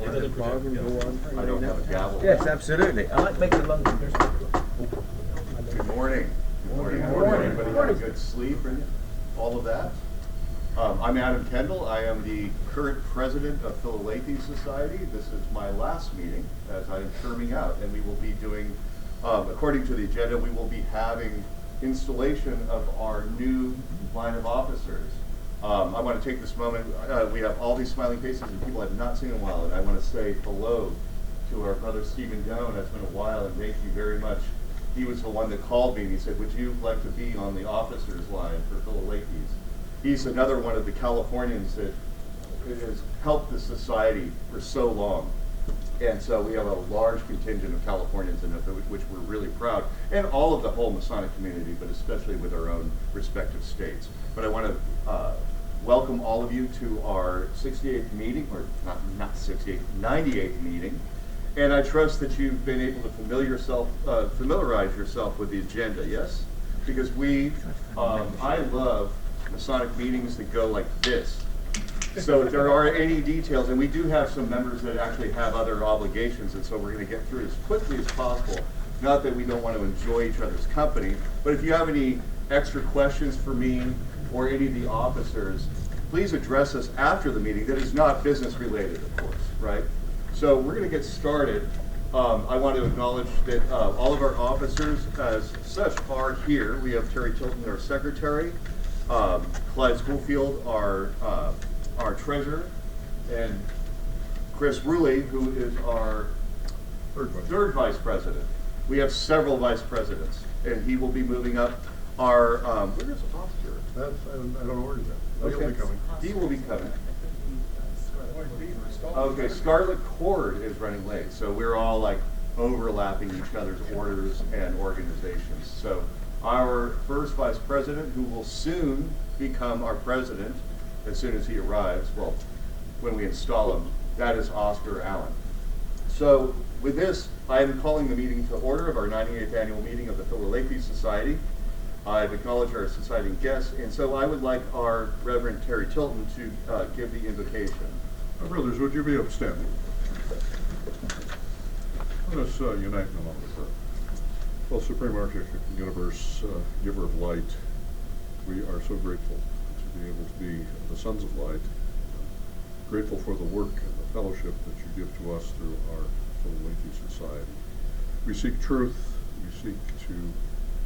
I don't have a gavel. Yes, absolutely. I like making London. Good morning. Good morning. Everybody had a good sleep and all of that. I'm Adam Kendall. I am the current president of Philalethes Society. This is my last meeting as I am terming out, and we will be doing, according to the agenda, we will be having installation of our new line of officers. I want to take this moment, we have all these smiling faces and people I've not seen in a while, and I want to say hello to our brother Stephen Doan. It's been a while, and thank you very much. He was the one that called me and he said, would you like to be on the officers line for Philalethes? He's another one of the Californians that has helped the society for so long. And so we have a large contingent of Californians in it, which we're really proud, and all of the whole Masonic community, but especially with our own respective states. But I want to welcome all of you to our 68th meeting, or not 68th, 98th meeting. And I trust that you've been able to familiarize yourself with the agenda, yes? Because I love Masonic meetings that go like this. So if there are any details, and we do have some members that actually have other obligations, and so we're going to get through as quickly as possible. Not that we don't want to enjoy each other's company, but if you have any extra questions for me or any of the officers, please address us after the meeting. That is not business related, of course, right? So we're going to get started. I want to acknowledge that all of our officers as such are here. We have Terry Tilton, our secretary, Clyde Schoolfield, our treasurer, and Chris Ruley, who is our third vice president. We have several vice presidents, and he will be moving up. Our where is Oscar? I don't know where he's at. Okay. He'll be coming. He will be coming. Okay, Scarlet Cord is running late, so we're all like overlapping each other's orders and organizations. So our first vice president, who will soon become our president as soon as he arrives, well, when we install him, that is Oscar Allen. So with this, I am calling the meeting to order of our 98th annual meeting of the Philalethes Society. I've acknowledged our society guests, and so I would like our Reverend Terry Tilton to give the invocation. My brothers, would you be upstanding? Let us unite in a moment of prayer. Well, Supreme Architect of the Universe, Giver of Light, we are so grateful to be able to be the sons of light, grateful for the work and the fellowship that you give to us through our Philalethes Society. We seek truth, we seek to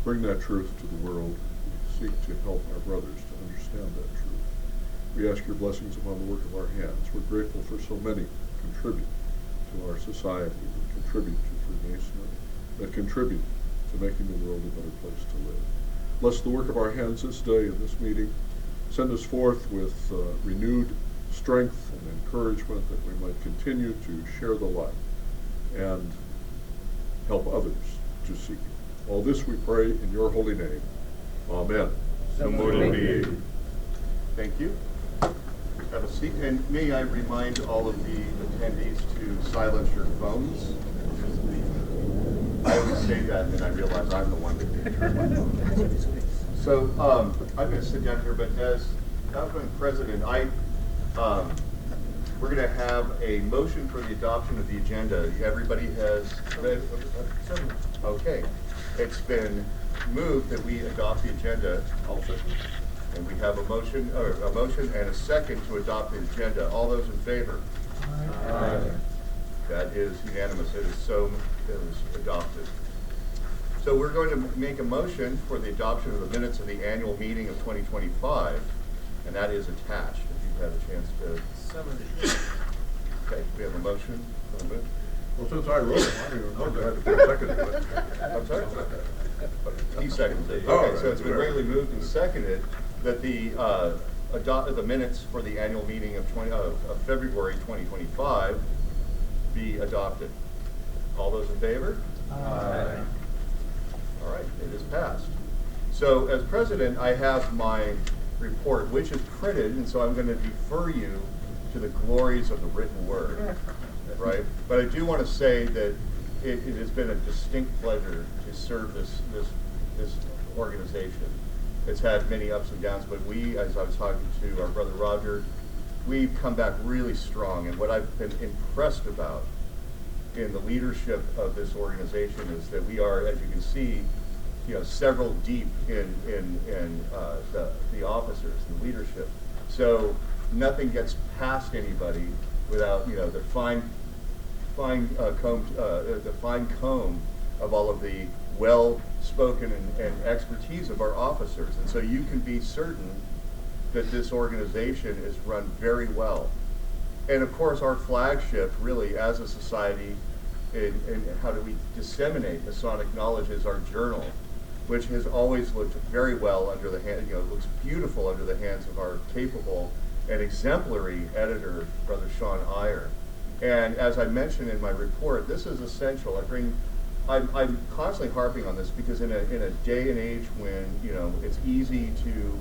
bring that truth to the world, we seek to help our brothers to understand that truth. We ask your blessings upon the work of our hands. We're grateful for so many that contribute to our society, that contribute to Freemasonry, that contribute to making the world a better place to live. Bless the work of our hands this day in this meeting. Send us forth with renewed strength and encouragement that we might continue to share the light and help others to seek it. All this we pray in your holy name. Amen. So mote it be. Thank you. Have a seat, and may I remind all of the attendees to silence your phones. I always say that, and then I realize I'm the one that didn't turn my phone on. So I'm going to sit down here, but as outgoing president, we're going to have a motion for the adoption of the agenda. Everybody has read? Okay. It's been moved that we adopt the agenda. And we have a motion and a second to adopt the agenda. All those in favor? Aye. That is unanimous. It is adopted. So we're going to make a motion for the adoption of the minutes of the annual meeting of 2025, and that is attached. If you've had a chance to. Okay, we have a motion. Well, since I wrote it, I don't even know if I had to put a second to it. I'm sorry? He seconded it. Okay, so it's been regularly moved and seconded that the minutes for the annual meeting of February 2025 be adopted. All those in favor? Aye. All right, it is passed. So as president, I have my report, which is printed, and so I'm going to defer you to the glories of the written word, right? But I do want to say that it has been a distinct pleasure to serve this organization. It's had many ups and downs, but we, as I was talking to our brother Roger, we've come back really strong. And what I've been impressed about in the leadership of this organization is that we are, as you can see, several deep in the officers and leadership. So nothing gets past anybody without the fine comb of all of the well-spoken and expertise of our officers. And so you can be certain that this organization is run very well. And of course, our flagship, really, as a society, and how do we disseminate Masonic knowledge, is our journal, which has always looked very well under the hand, looks beautiful under the hands of our capable and exemplary editor, Brother Sean Iyer. And as I mentioned in my report, this is essential. I'm constantly harping on this because in a day and age when it's easy to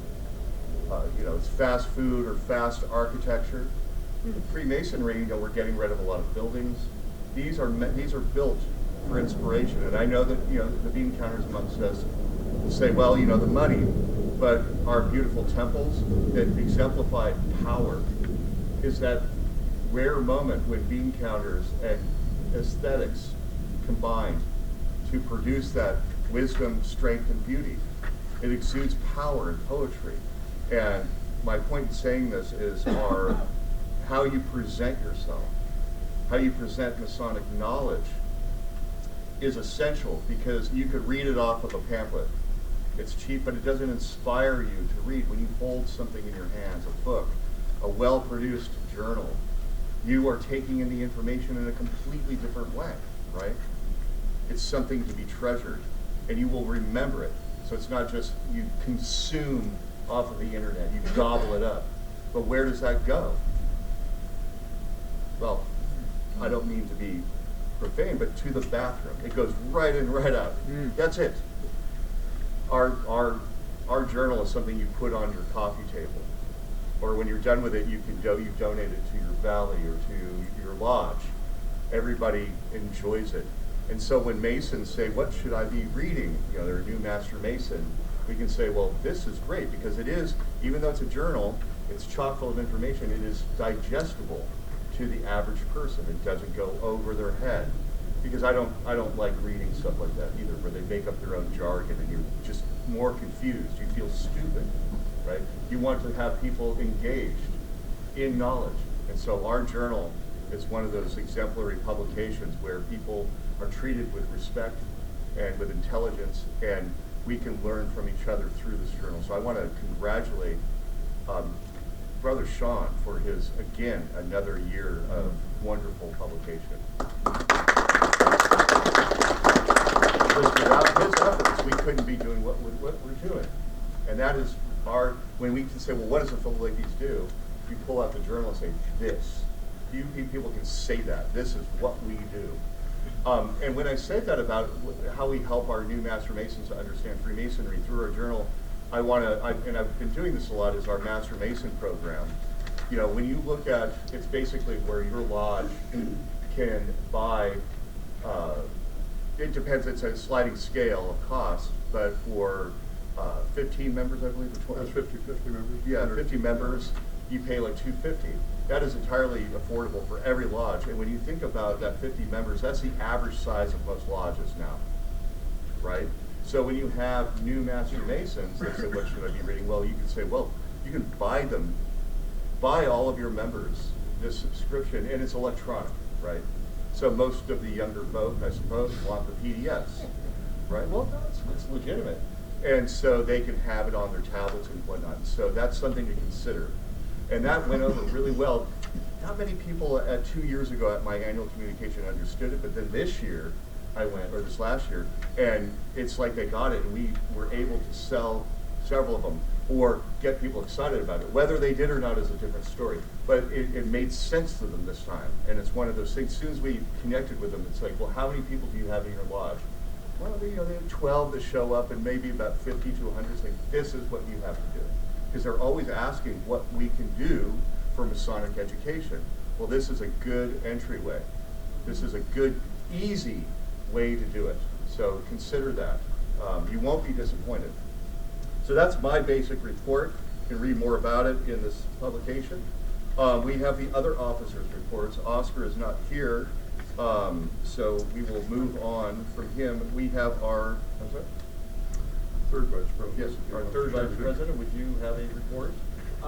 it's fast food or fast architecture. Freemasonry, we're getting rid of a lot of buildings. These are built for inspiration, and I know that the bean counters amongst us will say, well, the money, but our beautiful temples that exemplify power is that rare moment when bean counters and aesthetics combine to produce that wisdom, strength, and beauty. It exudes power and poetry. And my point in saying this is how you present yourself, how you present Masonic knowledge is essential, because you could read it off of a pamphlet. It's cheap, but it doesn't inspire you to read. When you hold something in your hands, a book, a well-produced journal, you are taking in the information in a completely different way, right? It's something to be treasured, and you will remember it. So it's not just you consume off of the internet, you gobble it up. But where does that go? Well, I don't mean to be profane, but to the bathroom. It goes right in, right out. That's it. Our journal is something you put on your coffee table, or when you're done with it, you donate it to your valley or to your lodge. Everybody enjoys it. And so when Masons say, what should I be reading? They're a new Master Mason. We can say, well, this is great, because it is, even though it's a journal, it's chock full of information. It is digestible to the average person. It doesn't go over their head. Because I don't like reading stuff like that either, where they make up their own jargon and you're just more confused. You feel stupid, right? You want to have people engaged in knowledge. And so our journal is one of those exemplary publications where people are treated with respect and with intelligence, and we can learn from each other through this journal. So I want to congratulate Brother Sean for his, again, another year of wonderful publication. Because without his efforts, we couldn't be doing what we're doing. And that is when we can say, well, what does the Philalethes do? You pull out the journal and say, this. Few people can say that. This is what we do. And when I said that about how we help our new Master Masons to understand Freemasonry through our journal, and I've been doing this a lot, is our Master Mason program. When you look at, it's basically where your lodge can buy, it depends, it's a sliding scale of cost, but for 15 members, I believe, or 20? That's 50 members. Yeah, 50 members, you pay like $250. That is entirely affordable for every lodge. And when you think about that 50 members, that's the average size of most lodges now, right? So when you have new Master Masons that say, what should I be reading? Well, you can say, well, you can buy all of your members this subscription, and it's electronic, right? So most of the younger folk, I suppose, want the PDFs, right? Well, it's legitimate. And so they can have it on their tablets and whatnot. So that's something to consider. And that went over really well. Not many people 2 years ago at my annual communication understood it, but then this year I went, or this last year, and it's like they got it, and we were able to sell several of them or get people excited about it. Whether they did or not is a different story, but it made sense to them this time. And it's one of those things, as soon as we connected with them, it's like, well, how many people do you have in your lodge? Well, they have 12 that show up, and maybe about 50 to 100 say, this is what you have to do. Because they're always asking what we can do for Masonic education. Well, this is a good entryway. This is a good, easy way to do it. So consider that. You won't be disappointed. So that's my basic report. You can read more about it in this publication. We have the other officers' reports. Oscar is not here, so we will move on from him. We have our, I'm sorry? Third Vice President. Yes, our third Vice President. Would you have a report?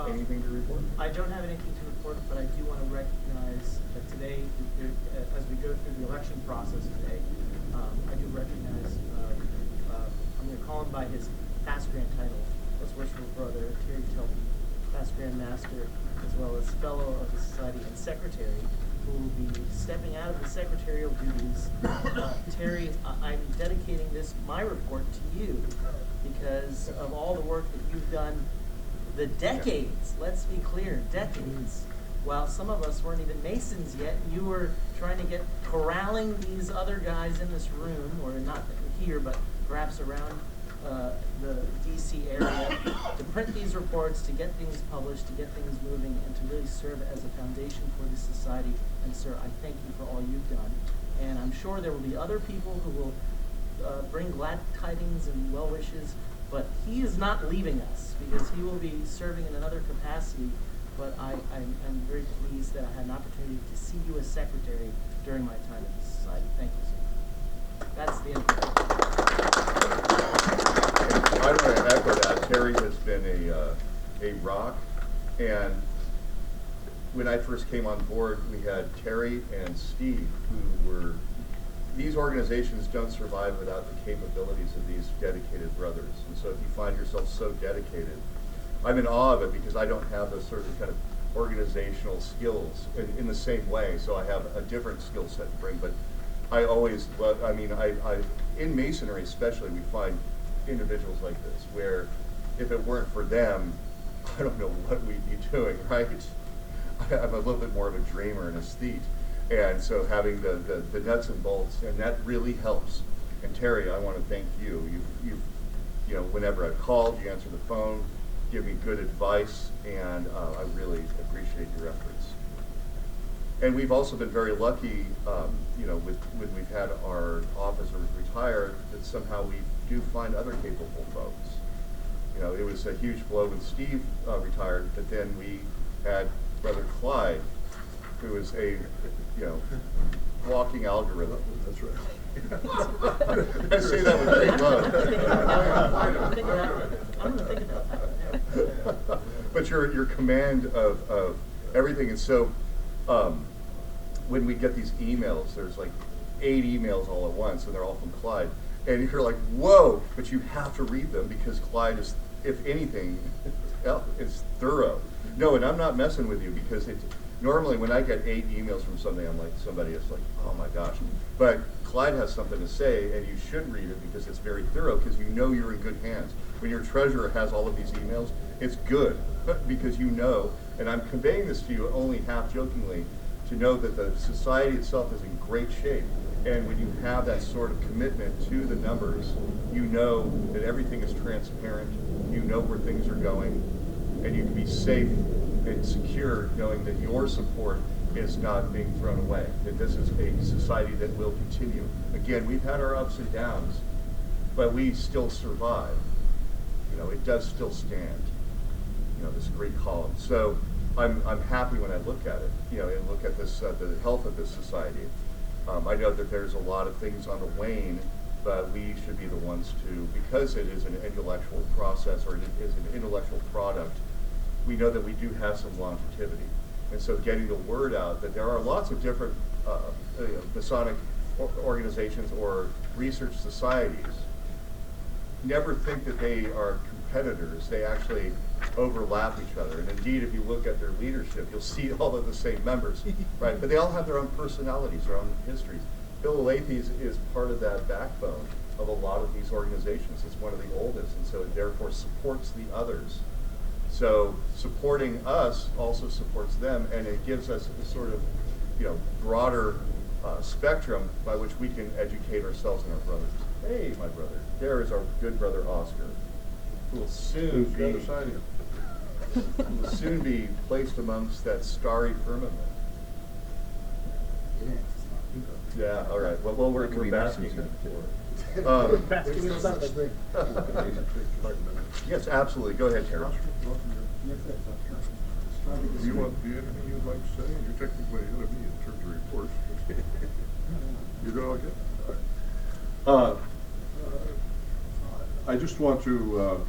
Anything to report? I don't have anything to report, but I do want to recognize that today, as we go through the election process today, I do recognize, I'm going to call him by his past grand title, as worshipful brother, Terry Tilton, past Grand Master, as well as fellow of the Society and Secretary, who will be stepping out of the secretarial duties. Terry, I'm dedicating my report to you because of all the work that you've done, the decades, let's be clear, decades. While some of us weren't even Masons yet, you were trying to get corralling these other guys in this room, or not here, but perhaps around the DC area, to print these reports, to get things published, to get things moving, and to really serve as a foundation for the society. And sir, I thank you for all you've done. And I'm sure there will be other people who will bring glad tidings and well wishes, but he is not leaving us because he will be serving in another capacity. But I'm very pleased that I had an opportunity to see you as secretary during my time at the society. Thank you, sir. That's the end of it. I want to echo that. Terry has been a rock, and when I first came on board, we had Terry and Steve, who were, these organizations don't survive without the capabilities of these dedicated brothers. And so if you find yourself so dedicated, I'm in awe of it because I don't have those sort of kind of organizational skills in the same way. So I have a different skill set to bring, but I always love, in Masonry especially, we find individuals like this where if it weren't for them, I don't know what we'd be doing, right? I'm a little bit more of a dreamer and aesthete. And so having the nuts and bolts, and that really helps. And Terry, I want to thank you. You know, whenever I've called, you answer the phone, give me good advice, and I really appreciate your efforts. And we've also been very lucky, you know, when we've had our officers retire, that somehow we do find other capable folks. You know, it was a huge blow when Steve retired, but then we had Brother Clyde, who is a, you know, walking algorithm. That's right. I say that with great love. I'm going to think about that. But your command of everything, and so when we get these emails, there's like 8 emails all at once, and they're all from Clyde, and you're like, whoa! But you have to read them because Clyde is, if anything, is thorough. No, and I'm not messing with you because normally when I get 8 emails from somebody, I'm like, somebody is like, oh my gosh. But Clyde has something to say, and you should read it because it's very thorough, because you know you're in good hands. When your treasurer has all of these emails, it's good because you know, and I'm conveying this to you only half jokingly, to know that the society itself is in great shape. And when you have that sort of commitment to the numbers, you know that everything is transparent, you know where things are going, and you can be safe and secure knowing that your support is not being thrown away, that this is a society that will continue. Again, we've had our ups and downs, but we still survive. You know, it does still stand, you know, this great column. So I'm happy when I look at it, you know, and look at this, the health of this society. I know that there's a lot of things on the wane, but we should be the ones to, because it is an intellectual process, or it is an intellectual product, we know that we do have some longevity. And so getting the word out that there are lots of different Masonic organizations or research societies. Never think that they are competitors. They actually overlap each other. And indeed, if you look at their leadership, you'll see all of the same members, right? But they all have their own personalities, their own histories. Philalethes is part of that backbone of a lot of these organizations. It's one of the oldest, and so it therefore supports the others. So supporting us also supports them, and it gives us a sort of, you know, broader spectrum by which we can educate ourselves and our brothers. Hey, my brother, there is our good brother Oscar, who will soon be placed amongst that starry firmament. Yeah, all right. Well, we're basking in it. Yes, absolutely. Go ahead, Terry. Do you have anything you'd like to say? You're technically ahead of me in terms of reports. You're doing okay? All right. I just want to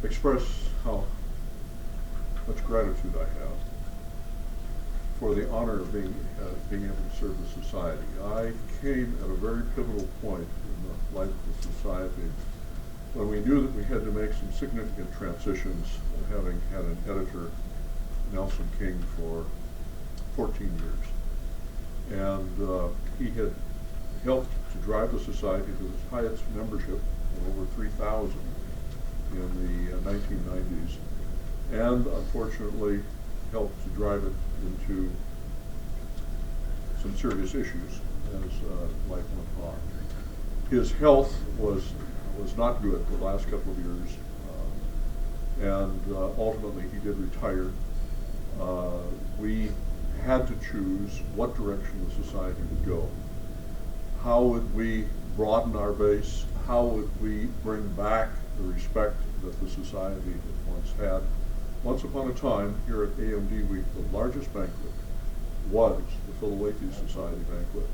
express how much gratitude I have for the honor of being able to serve the society. I came at a very pivotal point in the life of the society when we knew that we had to make some significant transitions, having had an editor, Nelson King, for 14 years. And he had helped to drive the society to its highest membership of over 3,000 in the 1990s, and unfortunately helped to drive it into some serious issues as life went on. His health was not good the last couple of years, and ultimately he did retire. We had to choose what direction the society would go. How would we broaden our base? How would we bring back the respect that the society had once had? Once upon a time, here at AMD Week, the largest banquet was the Philalethes Society banquet.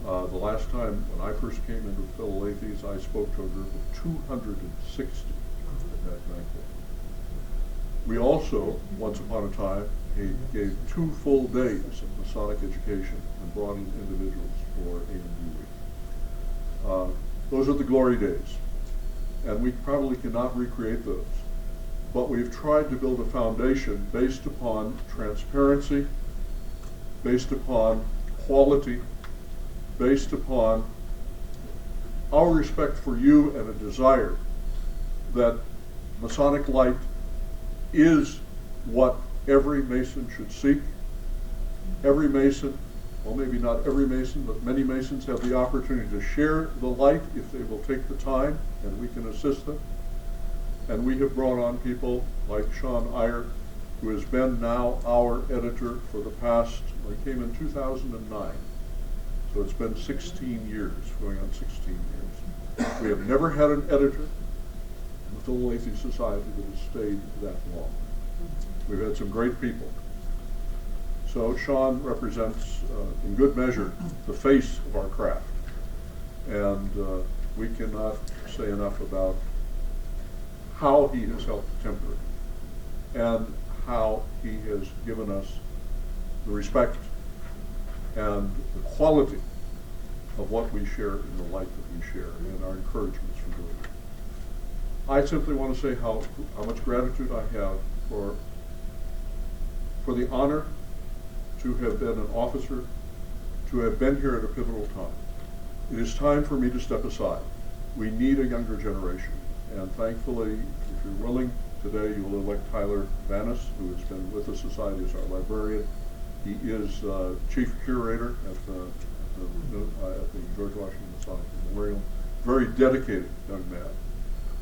The last time when I first came into Philalethes, I spoke to a group of 260 at that banquet. We also, once upon a time, gave 2 full days of Masonic education and brought in individuals for AMD Week. Those are the glory days, and we probably cannot recreate those. But we've tried to build a foundation based upon transparency, based upon quality, based upon our respect for you and a desire that Masonic light is what every Mason should seek. Every Mason, well, maybe not every Mason, but many Masons have the opportunity to share the light if they will take the time, and we can assist them. And we have brought on people like Sean Iyer, who has been now our editor for the past, well, he came in 2009. So it's been 16 years, going on 16 years. We have never had an editor in the Philalethes Society that has stayed that long. We've had some great people. So Sean represents, in good measure, the face of our craft. And we cannot say enough about how he has helped temper it, and how he has given us the respect and the quality of what we share in the light that we share, and our encouragements for doing it. I simply want to say how much gratitude I have for the honor to have been an officer, to have been here at a pivotal time. It is time for me to step aside. We need a younger generation, and thankfully, if you're willing, today you will elect Tyler Vanis, who has been with the Society as our librarian. He is chief curator at the George Washington Masonic Memorial. Very dedicated young man.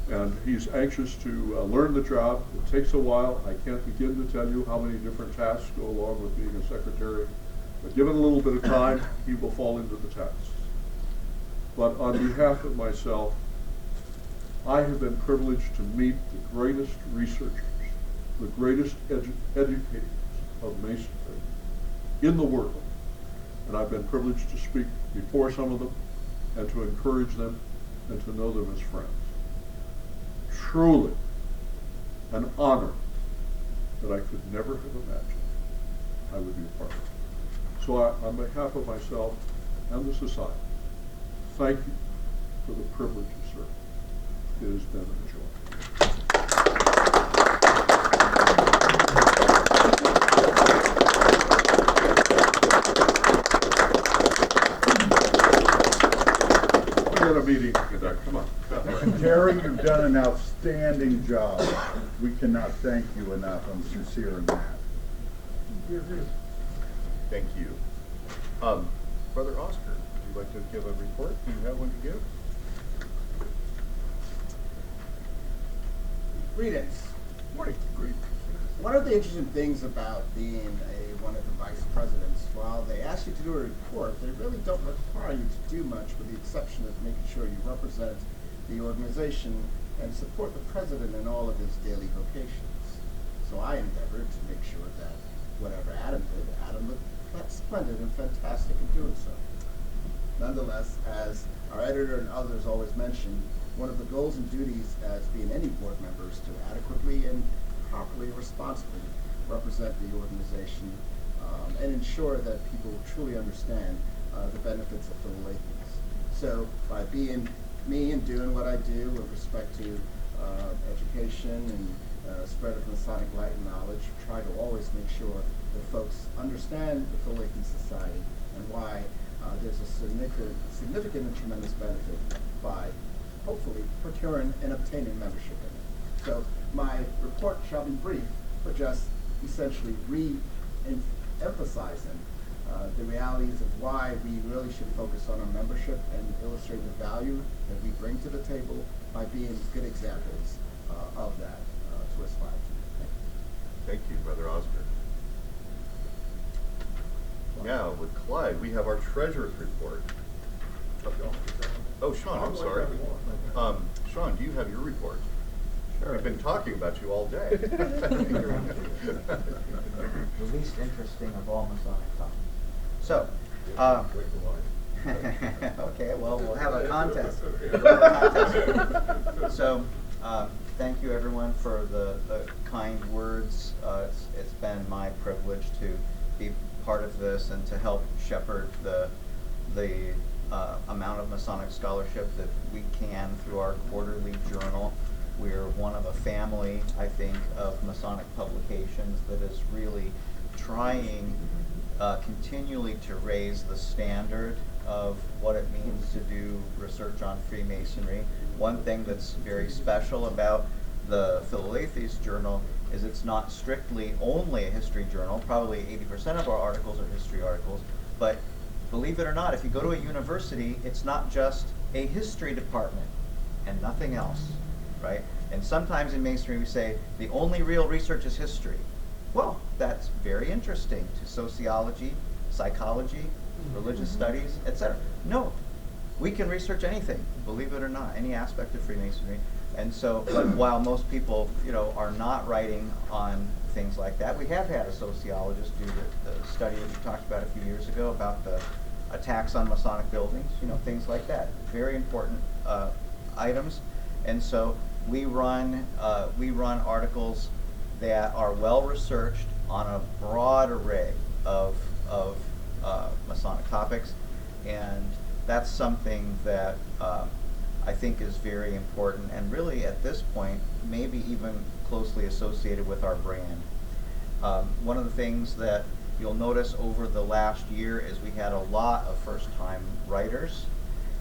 And he's anxious to learn the job. It takes a while. I can't begin to tell you how many different tasks go along with being a secretary. But given a little bit of time, he will fall into the tasks. But on behalf of myself, I have been privileged to meet the greatest researchers, the greatest educators of Masonry in the world. And I've been privileged to speak before some of them and to encourage them and to know them as friends. Truly an honor that I could never have imagined I would be a part of. So on behalf of myself and the Society, thank you for the privilege of serving. It has been a joy. We got a meeting to conduct. Come on. Terry, you've done an outstanding job. We cannot thank you enough. I'm sincere in that. Thank you. Brother Oscar, would you like to give a report? Do you have one to give? Greetings. Morning. Great. One of the interesting things about being one of the vice presidents, while they ask you to do a report, they really don't require you to do much, with the exception of making sure you represent the organization and support the president in all of his daily vocations. So I endeavored to make sure that whatever Adam did, Adam looked splendid and fantastic in doing so. Nonetheless, as our editor and others always mention, one of the goals and duties as being any board member is to adequately and properly, responsibly represent the organization and ensure that people truly understand the benefits of Philalethes. So by being me and doing what I do with respect to education and spread of Masonic light and knowledge, try to always make sure that folks understand the Philalethes Society and why there's a significant and tremendous benefit by hopefully procuring and obtaining membership in it. So my report shall be brief, but just essentially re-emphasizing the realities of why we really should focus on our membership and illustrate the value that we bring to the table by being good examples of that to aspire to. Thank you, Brother Oscar. Now, with Clyde, we have our treasurer's report. Oh, Sean, I'm sorry. Sean, do you have your report? Sure. We've been talking about you all day. The least interesting of all Masonic topics. So, okay, well, we'll have a contest. So, thank you everyone for the kind words. It's been my privilege to be part of this and to help shepherd the amount of Masonic scholarship that we can through our quarterly journal. We're one of a family, I think, of Masonic publications that is really trying continually to raise the standard of what it means to do research on Freemasonry. One thing that's very special about the Philalethes Journal is it's not strictly only a history journal. Probably 80% of our articles are history articles, but believe it or not, if you go to a university, it's not just a history department and nothing else, right? And sometimes in Masonry we say the only real research is history. Well, that's very interesting to sociology, psychology, religious studies, etc. No, we can research anything, believe it or not, any aspect of Freemasonry. And so, but while most people, are not writing on things like that, we have had a sociologist do the study that we talked about a few years ago about the attacks on Masonic buildings, things like that. Very important items. And so we run articles that are well researched on a broad array of Masonic topics, and that's something that I think is very important, and really at this point maybe even closely associated with our brand. One of the things that you'll notice over the last year is we had a lot of first-time writers,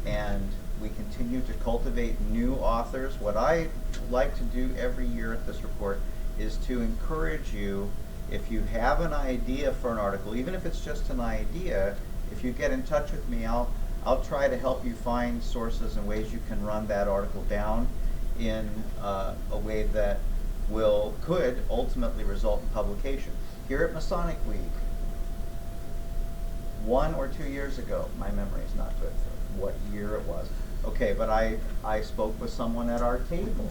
and we continue to cultivate new authors. What I like to do every year at this report is to encourage you, if you have an idea for an article, even if it's just an idea, if you get in touch with me, I'll try to help you find sources and ways you can run that article down in a way that could ultimately result in publication. Here at Masonic Week, 1 or 2 years ago, my memory is not good for what year it was. Okay, but I spoke with someone at our table,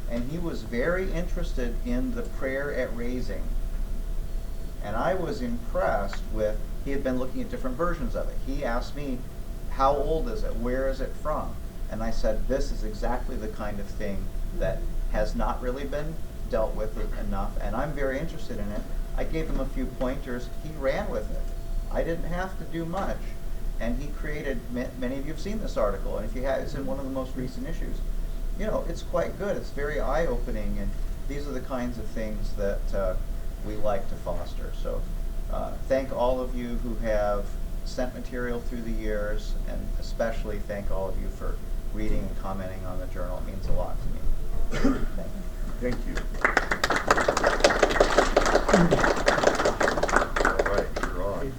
and he was very interested in the prayer at raising. And I was impressed with, he had been looking at different versions of it. He asked me, how old is it? Where is it from? And I said, this is exactly the kind of thing that has not really been dealt with enough, and I'm very interested in it. I gave him a few pointers. He ran with it. I didn't have to do much. And he created, many of you have seen this article, and if you have, it's in one of the most recent issues. It's quite good. It's very eye-opening, and these are the kinds of things that we like to foster. So thank all of you who have sent material through the years, and especially thank all of you for reading and commenting on the journal. It means a lot to me. Thank you. All right, you're on.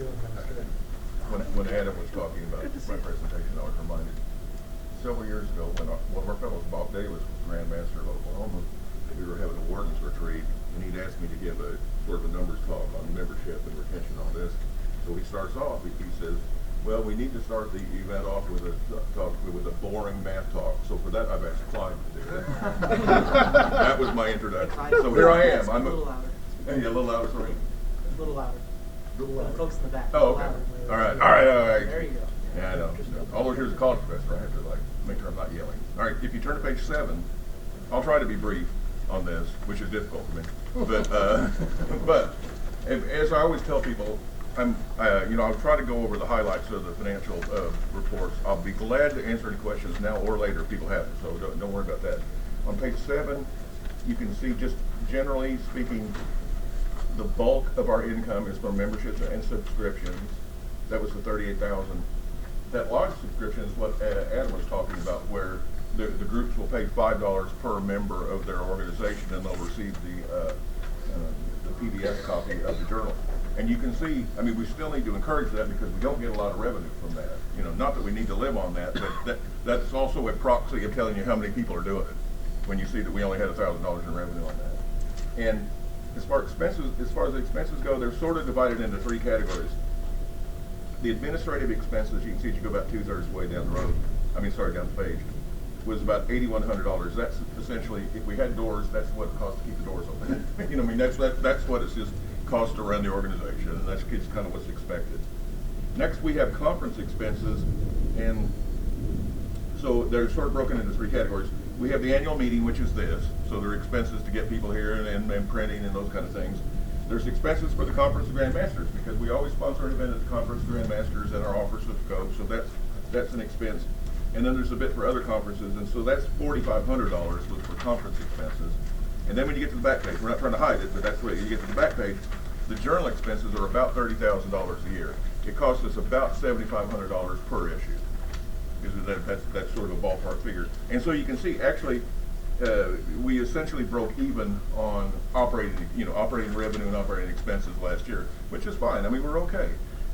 When Adam was talking about my presentation, I was reminded several years ago when one of our fellows, Bob Davis, was Grand Master of Oklahoma. We were having a wardens retreat, and he'd asked me to give a sort of a numbers talk on membership and retention on this. So he starts off, he says, well, we need to start the event off with a boring math talk. So for that, I've asked Clyde to do it. That was my introduction. So here I am. Yeah, a little louder for me. A little louder. A little For the louder. folks in the back. Oh, a little okay. louder. All right, all right. There you go. Yeah, I know. All those years of college professor, I have to like make sure I'm not yelling. All right, if you turn to page 7, I'll try to be brief on this, which is difficult for me. But as I always tell people, I'll try to go over the highlights of the financial reports. I'll be glad to answer any questions now or later if people have them, so don't worry about that. On page 7, you can see, just generally speaking, the bulk of our income is from memberships and subscriptions. That was the 38,000. That lodge subscription is what Adam was talking about, where the groups will pay $5 per member of their organization, and they'll receive the PDF copy of the journal. And you can see, I mean, we still need to encourage that because we don't get a lot of revenue from that. You know, not that we need to live on that, but that's also a proxy of telling you how many people are doing it. When you see that we only had $1,000 in revenue on that. And as far as the expenses go, they're sort of divided into 3 categories. The administrative expenses, you can see as you go about 2/3 way down the road, down the page, was about $8,100. That's essentially, if we had doors, that's what it costs to keep the doors open. You know, I mean, that's what it's just cost to run the organization, and that's kind of what's expected. Next, we have conference expenses, and so they're sort of broken into 3 categories. We have the annual meeting, which is this, so there are expenses to get people here and printing and those kind of things. There's expenses for the Conference of Grand Masters, because we always sponsor an event at the Conference of Grand Masters and our offers of scope, so that's an expense. And then there's a bit for other conferences, and so that's $4,500 was for conference expenses. And then when you get to the back page, we're not trying to hide it, but that's what you get to the back page, the journal expenses are about $30,000 a year. It costs us about $7,500 per issue. That's sort of a ballpark figure. And so you can see, actually, we essentially broke even on operating revenue and operating expenses last year, which is fine. I mean, we're okay.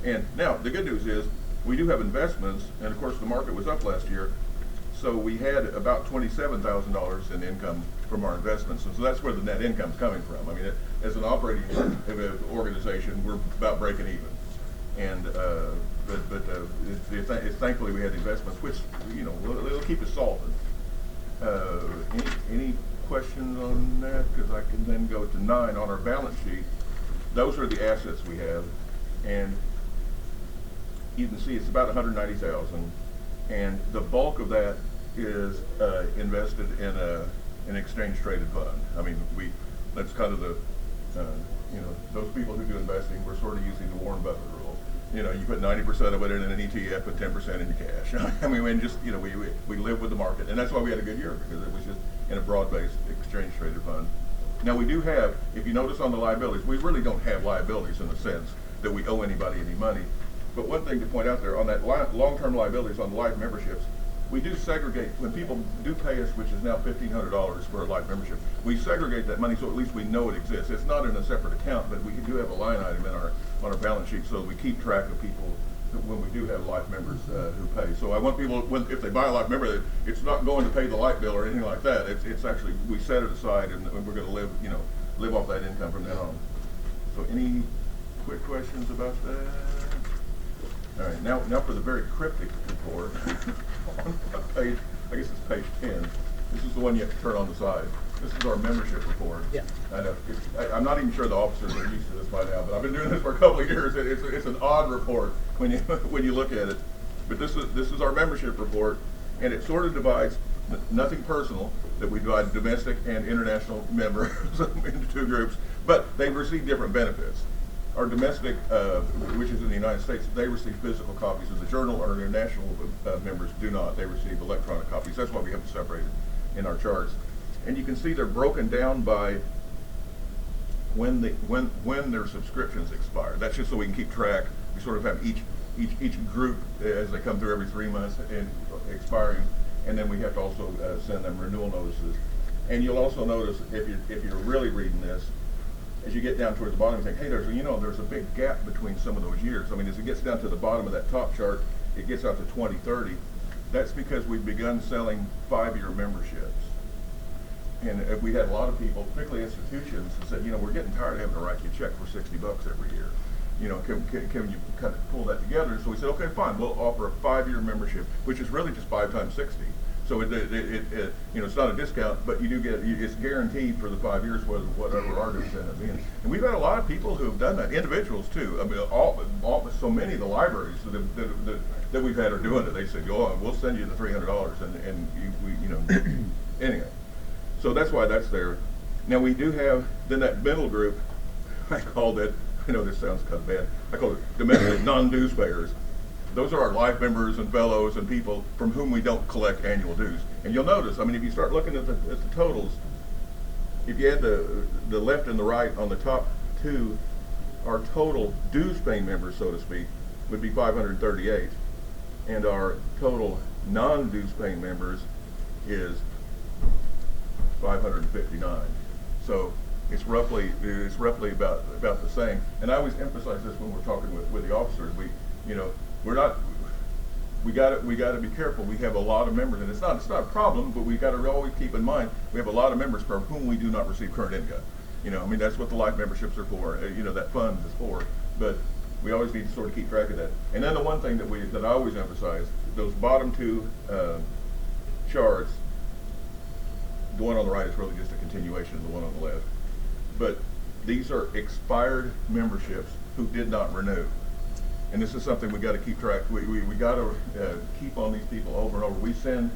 And now, the good news is, we do have investments, and of course the market was up last year, so we had about $27,000 in income from our investments, and so that's where the net income's coming from. I mean, as an operating organization, we're about breaking even. And it's thankfully we had investments, which it'll keep us solid. Any questions on that? Because I can then go to 9 on our balance sheet. Those are the assets we have, and you can see it's about $190,000, and the bulk of that is invested in an exchange traded fund. I mean, that's kind of the those people who do investing, we're sort of using the Warren Buffett rule. You put 90% of it in an ETF, put 10% in cash. I mean, and just, we live with the market. And that's why we had a good year, because it was just in a broad-based exchange traded fund. Now we do have, if you notice on the liabilities, we really don't have liabilities in the sense that we owe anybody any money. But one thing to point out there, on that long-term liabilities on the life memberships, we do segregate, when people do pay us, which is now $1,500 for a life membership, we segregate that money so at least we know it exists. It's not in a separate account, but we do have a line item on our balance sheet, so we keep track of people when we do have life members who pay. So I want people, if they buy a life member, it's not going to pay the light bill or anything like that. It's actually, we set it aside, and we're going to live off that income from then on. So any quick questions about that? All right, now for the very cryptic report. On page, I guess it's page 10. This is the one you have to turn on the side. This is our membership report. Yeah. I know. I'm not even sure the officers are used to this by now, but I've been doing this for a couple of years. It's an odd report when you look at it. But this is our membership report, and it sort of divides, nothing personal, that we divide domestic and international members into 2 groups, but they receive different benefits. Our domestic, which is in the United States, they receive physical copies of the journal. Our international members do not. They receive electronic copies. That's why we have to separate it in our charts. And you can see they're broken down by when their subscriptions expire. That's just so we can keep track. We sort of have each group as they come through every 3 months and expiring, and then we have to also send them renewal notices. And you'll also notice, if you're really reading this, as you get down towards the bottom, you think, hey, there's a big gap between some of those years. I mean, as it gets down to the bottom of that top chart, it gets out to 2030. That's because we've begun selling 5-year memberships. And we had a lot of people, particularly institutions, that said, we're getting tired of having to write you a check for $60 every year. Can you kind of pull that together? So we said, okay, fine, we'll offer a 5-year membership, which is really just 5 times 60. So you know, it's not a discount, but you do get, it's guaranteed for the 5 years, whatever our dues end up being. And we've had a lot of people who have done that, individuals too. I mean, so many of the libraries that we've had are doing it. They said, "Oh, we'll send you the $300," and you know, anyway. So that's why that's there. Now we do have then that middle group. I called it. I know this sounds kind of bad. I call it domestic non-dues payers. Those are our life members and fellows and people from whom we don't collect annual dues. And you'll notice, I mean, if you start looking at the totals, if you add the left and the right on the top two, our total dues paying members, so to speak, would be 538, and our total non-dues paying members is 559. So it's roughly about the same. And I always emphasize this when we're talking with the officers. We got to be careful. We have a lot of members, and it's not a problem, but we got to always keep in mind we have a lot of members for whom we do not receive current income. You know, I mean, that's what the life memberships are for. You know, that fund is for. But we always need to sort of keep track of that. And then the one thing that I always emphasize, those bottom two charts. The one on the right is really just a continuation of the one on the left. But these are expired memberships who did not renew. And this is something we got to keep track. We got to keep on these people over and over. We send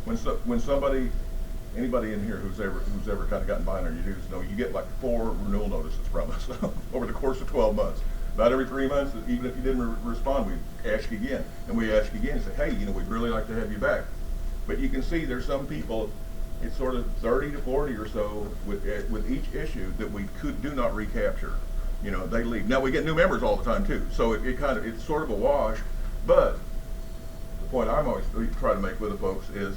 when somebody, anybody in here who's ever kind of gotten behind on your dues, know you get like 4 renewal notices from us over the course of 12 months. About every 3 months, even if you didn't respond, we ask you again, and we ask you again and say, hey, you know, we'd really like to have you back. But you can see there's some people. It's sort of 30 to 40 or so with each issue that we do not recapture. You know, they leave. Now we get new members all the time too, so it's sort of a wash. But the point I'm always trying to make with the folks is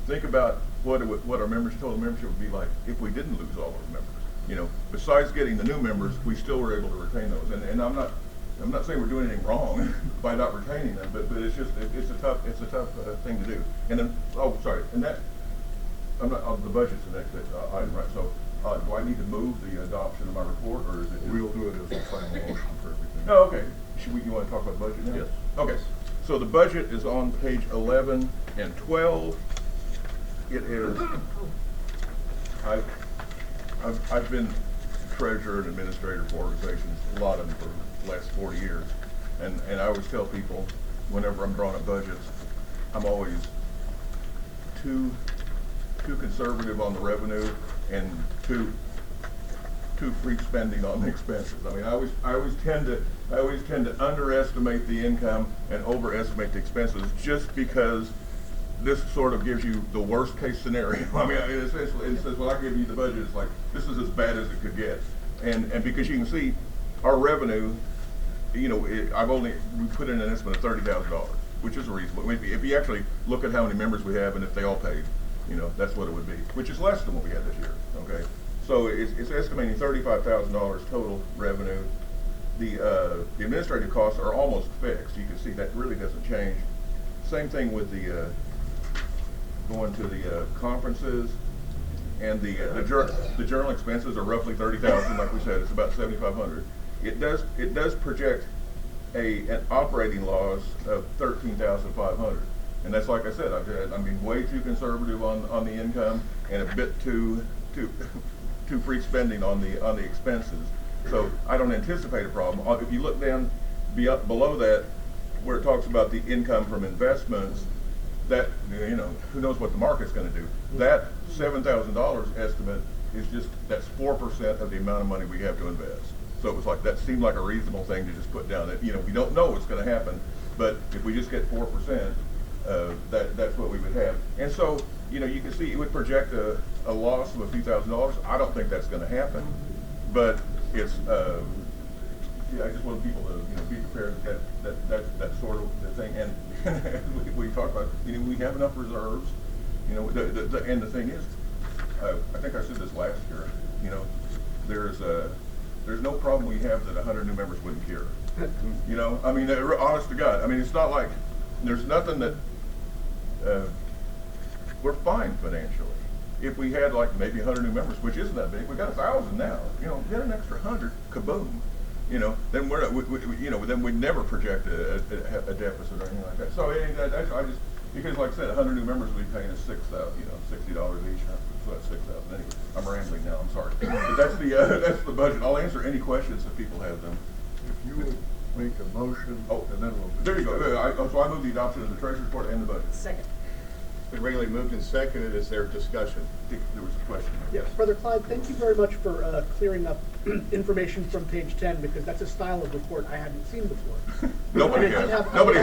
think about what our total membership would be like if we didn't lose all those members. You know, besides getting the new members, we still were able to retain those. And I'm not saying we're doing anything wrong by not retaining them, but it's just it's a tough thing to do. And then and that. The budget's the next item, right? So, do I need to move the adoption of my report, or is it? We'll do it as a final motion for everything. Oh, okay. You want to talk about budget now? Yes. Okay. So the budget is on page 11 and 12. It is. I've been treasurer and administrator for organizations, a lot of them for the last 40 years, and I always tell people, whenever I'm drawing up budgets, I'm always too conservative on the revenue and too free spending on the expenses. I mean, I always tend to underestimate the income and overestimate the expenses, just because this sort of gives you the worst case scenario. I mean, essentially, it says, well, I give you the budget. It's like, this is as bad as it could get, and because you can see our revenue, you know, we put in an estimate of $30,000, which is reasonable. If you actually look at how many members we have and if they all paid. You know, that's what it would be, which is less than what we had this year, okay? So it's estimating $35,000 total revenue. The administrative costs are almost fixed. You can see that really doesn't change. Same thing with the going to the conferences, and the journal expenses are roughly $30,000, like we said. It's about $7,500. It does project an operating loss of $13,500. And that's, like I said, I'm being way too conservative on the income and a bit too free spending on the expenses. So I don't anticipate a problem. If you look down below that, where it talks about the income from investments, that, you know, who knows what the market's going to do. That $7,000 estimate is that's 4% of the amount of money we have to invest. So it was like, that seemed like a reasonable thing to just put down. That, you know, we don't know what's going to happen, but if we just get 4%. That's what we would have. And so, you know, you can see it would project a loss of a few $1,000s. I don't think that's going to happen, but it's, I just want people to, you know, be prepared that sort of the thing. And we talked about, you know, we have enough reserves, you know, and the thing is, I think I said this last year, you know, there's no problem we have that 100 new members wouldn't cure. You know, I mean, honest to God, I mean, it's not like, there's nothing that, we're fine financially. If we had like maybe 100 new members, which isn't that big, we got 1,000 now. You know, get an extra 100, kaboom. You know, then then we'd never project a deficit or anything like that. So Because like I said, 100 new members will be paying us $60 each. So that's 6,000. Anyway, I'm rambling now. I'm sorry. But that's the budget. I'll answer any questions if people have them. If you would make a motion, Oh, and then we'll. there you go. So I move the adoption of the treasurer's report and the budget. Second. Been regularly moved and seconded. Is there discussion? I think there was a question. Yes, Brother Clyde, thank you very much for clearing up information from page 10, because that's a style of report I hadn't seen before. Nobody And I has. did have- Nobody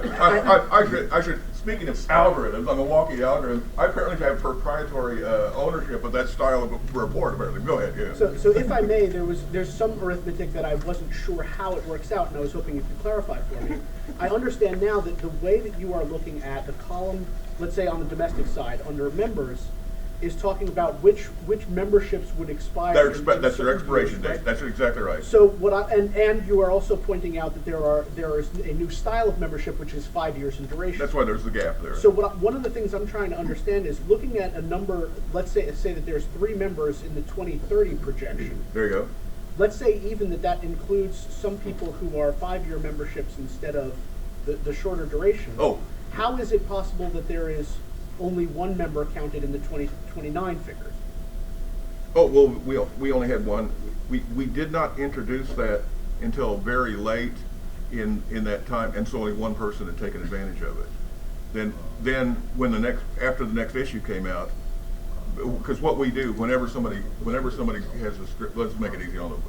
has. I should, speaking of algorithms, I'm a walking algorithm. I apparently have proprietary ownership of that style of report, apparently. Go ahead, yeah. So if I may, there's some arithmetic that I wasn't sure how it works out, and I was hoping you could clarify for me. I understand now that the way that you are looking at the column, let's say on the domestic side, under members, is talking about which memberships would expire. That's in their certain expiration years, date. right? That's exactly right. So what and you are also pointing out that there is a new style of membership which is 5 years in duration. That's why there's the gap there. So one of the things I'm trying to understand is looking at a number. Let's say that there's 3 members in the 2030 projection. There you go. Let's say even that includes some people who are 5-year memberships instead of the shorter duration. Oh. How is it possible that there is only 1 member counted in the 2029 figures? Oh, well, we only had one. We did not introduce that until very late in that time, and so only one person had taken advantage of it. Then when after the next issue came out, because what we do whenever somebody has let's make it easy on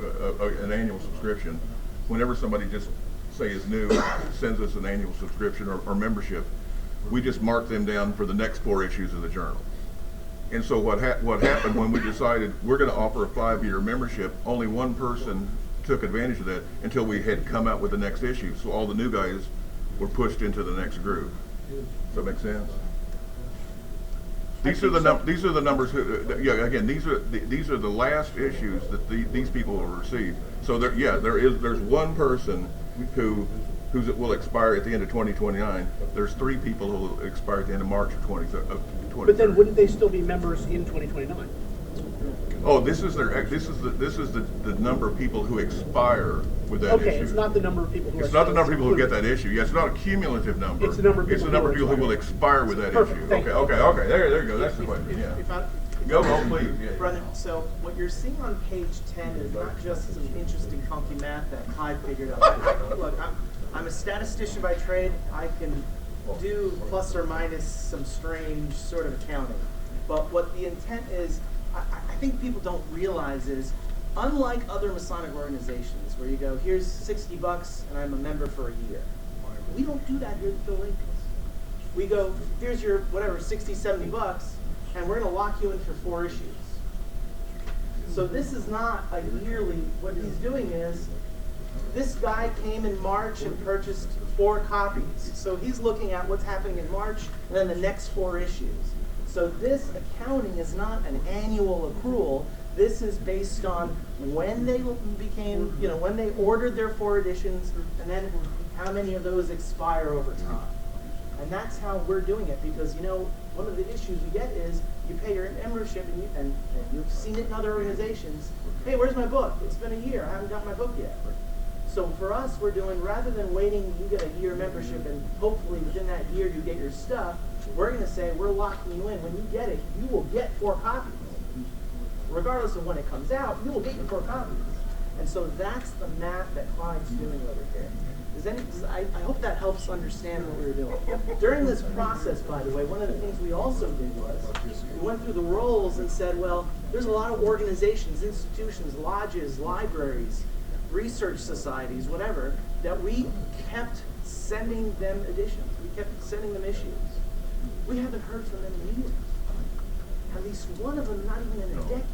an annual subscription, whenever somebody just say is new, sends us an annual subscription or membership, we just mark them down for the next 4 issues of the journal. And so what happened when we decided we're going to offer a 5-year membership, only one person took advantage of that until we had come out with the next issue. So all the new guys were pushed into the next group. Does that make sense? These are the numbers. Yeah, again, these are the last issues that these people will receive. So there's one person who will expire at the end of 2029. There's 3 people who will expire at the end of March of 2030. But then wouldn't they still be members in 2029? Oh, this is the number of people who expire with that issue. Okay, it's not the number of people who It's not the number of people who get that issue. Yeah, it's not a cumulative number. It's the number of people It's the number of who people who will expire with that Perfect, issue. thank you. Okay. There you go. That's the question. Yeah. Go, please. Yeah. Brother, so what you're seeing on page 10 is not just some interesting funky math that Clyde figured out. Look, I'm a statistician by trade. I can do plus or minus some strange sort of accounting. But what the intent is, I think people don't realize is, unlike other Masonic organizations where you go, here's $60 and I'm a member for a year. We don't do that here at the Philalethes. We go, here's your whatever, $60, $70, and we're going to lock you in for 4 issues. So this is not a yearly, what he's doing is, this guy came in March and purchased 4 copies. So he's looking at what's happening in March and then the next 4 issues. So this accounting is not an annual accrual. This is based on when they became, when they ordered their 4 editions and then how many of those expire over time. And that's how we're doing it, because one of the issues we get is you pay your membership and you've seen it in other organizations. Hey, where's my book? It's been a year. I haven't got my book yet. So for us, we're doing, rather than waiting, you get a year membership and hopefully within that year you get your stuff, we're going to say we're locking you in. When you get it, you will get 4 copies. Regardless of when it comes out, you will get your 4 copies. And so that's the math that Clyde's doing over here. I hope that helps understand what we were doing. During this process, by the way, one of the things we also did was we went through the roles and said, well, there's a lot of organizations, institutions, lodges, libraries, research societies, whatever, that we kept sending them editions. We kept sending them issues. We haven't heard from them in years. At least one of them, not even in a decade.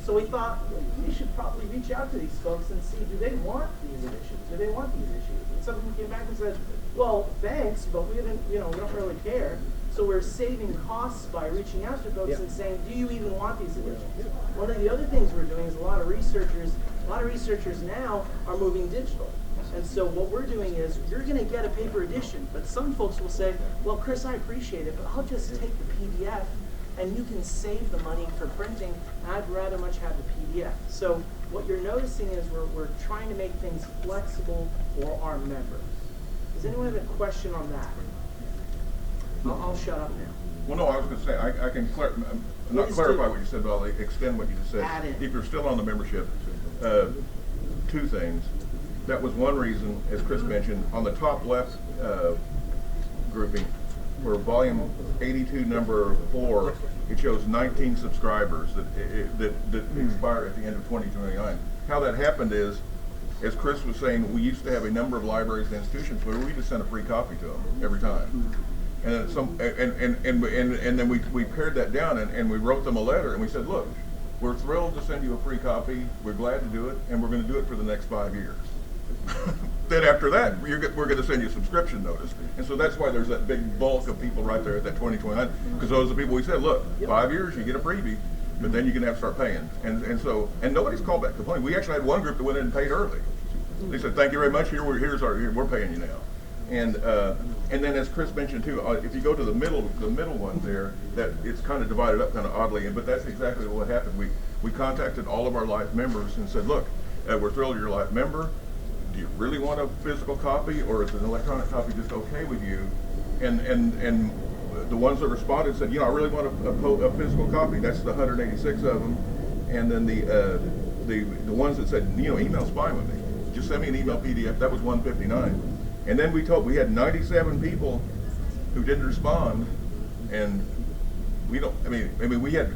So we thought, we should probably reach out to these folks and see, do they want these editions? Do they want these issues? And some of them came back and said, well, thanks, but we didn't, we don't really care. So we're saving costs by reaching out to folks and saying, do you even want these editions? One of the other things we're doing is a lot of researchers now are moving digital. And so what we're doing is, you're going to get a paper edition, but some folks will say, well, Chris, I appreciate it, but I'll just take the PDF, and you can save the money for printing. I'd rather much have the PDF. So what you're noticing is we're trying to make things flexible for our members. Does anyone have a question on that? I'll shut up now. Well, no, I was gonna say, I can not Please clarify do. what you said, but I'll extend what you just said. Add in. If you're still on the membership, two things. That was one reason, as Chris mentioned, on the top left grouping, where volume 82, number 4, it shows 19 subscribers that expire at the end of 2029. How that happened is, as Chris was saying, we used to have a number of libraries and institutions where we just sent a free copy to them every time. And then we pared that down and we wrote them a letter and we said, look, we're thrilled to send you a free copy. We're glad to do it, and we're going to do it for the next 5 years. Then after that, we're going to send you a subscription notice. And so that's why there's that big bulk of people right there at that 2029, because those are the people we said, look, 5 years, you get a freebie, but then you're going to have to start paying. And nobody's called back complaining. We actually had one group that went in and paid early. They said, thank you very much. We're paying you now. And then as Chris mentioned too, if you go to the middle one there, that it's kind of divided up kind of oddly, but that's exactly what happened. We contacted all of our life members and said, look, we're thrilled you're a life member. Do you really want a physical copy, or is an electronic copy just okay with you? And the ones that responded said, I really want a physical copy. That's the 186 of them. And then the ones that said, email's fine with me. Just send me an email PDF. That was 159. And then we had 97 people who didn't respond, and we had,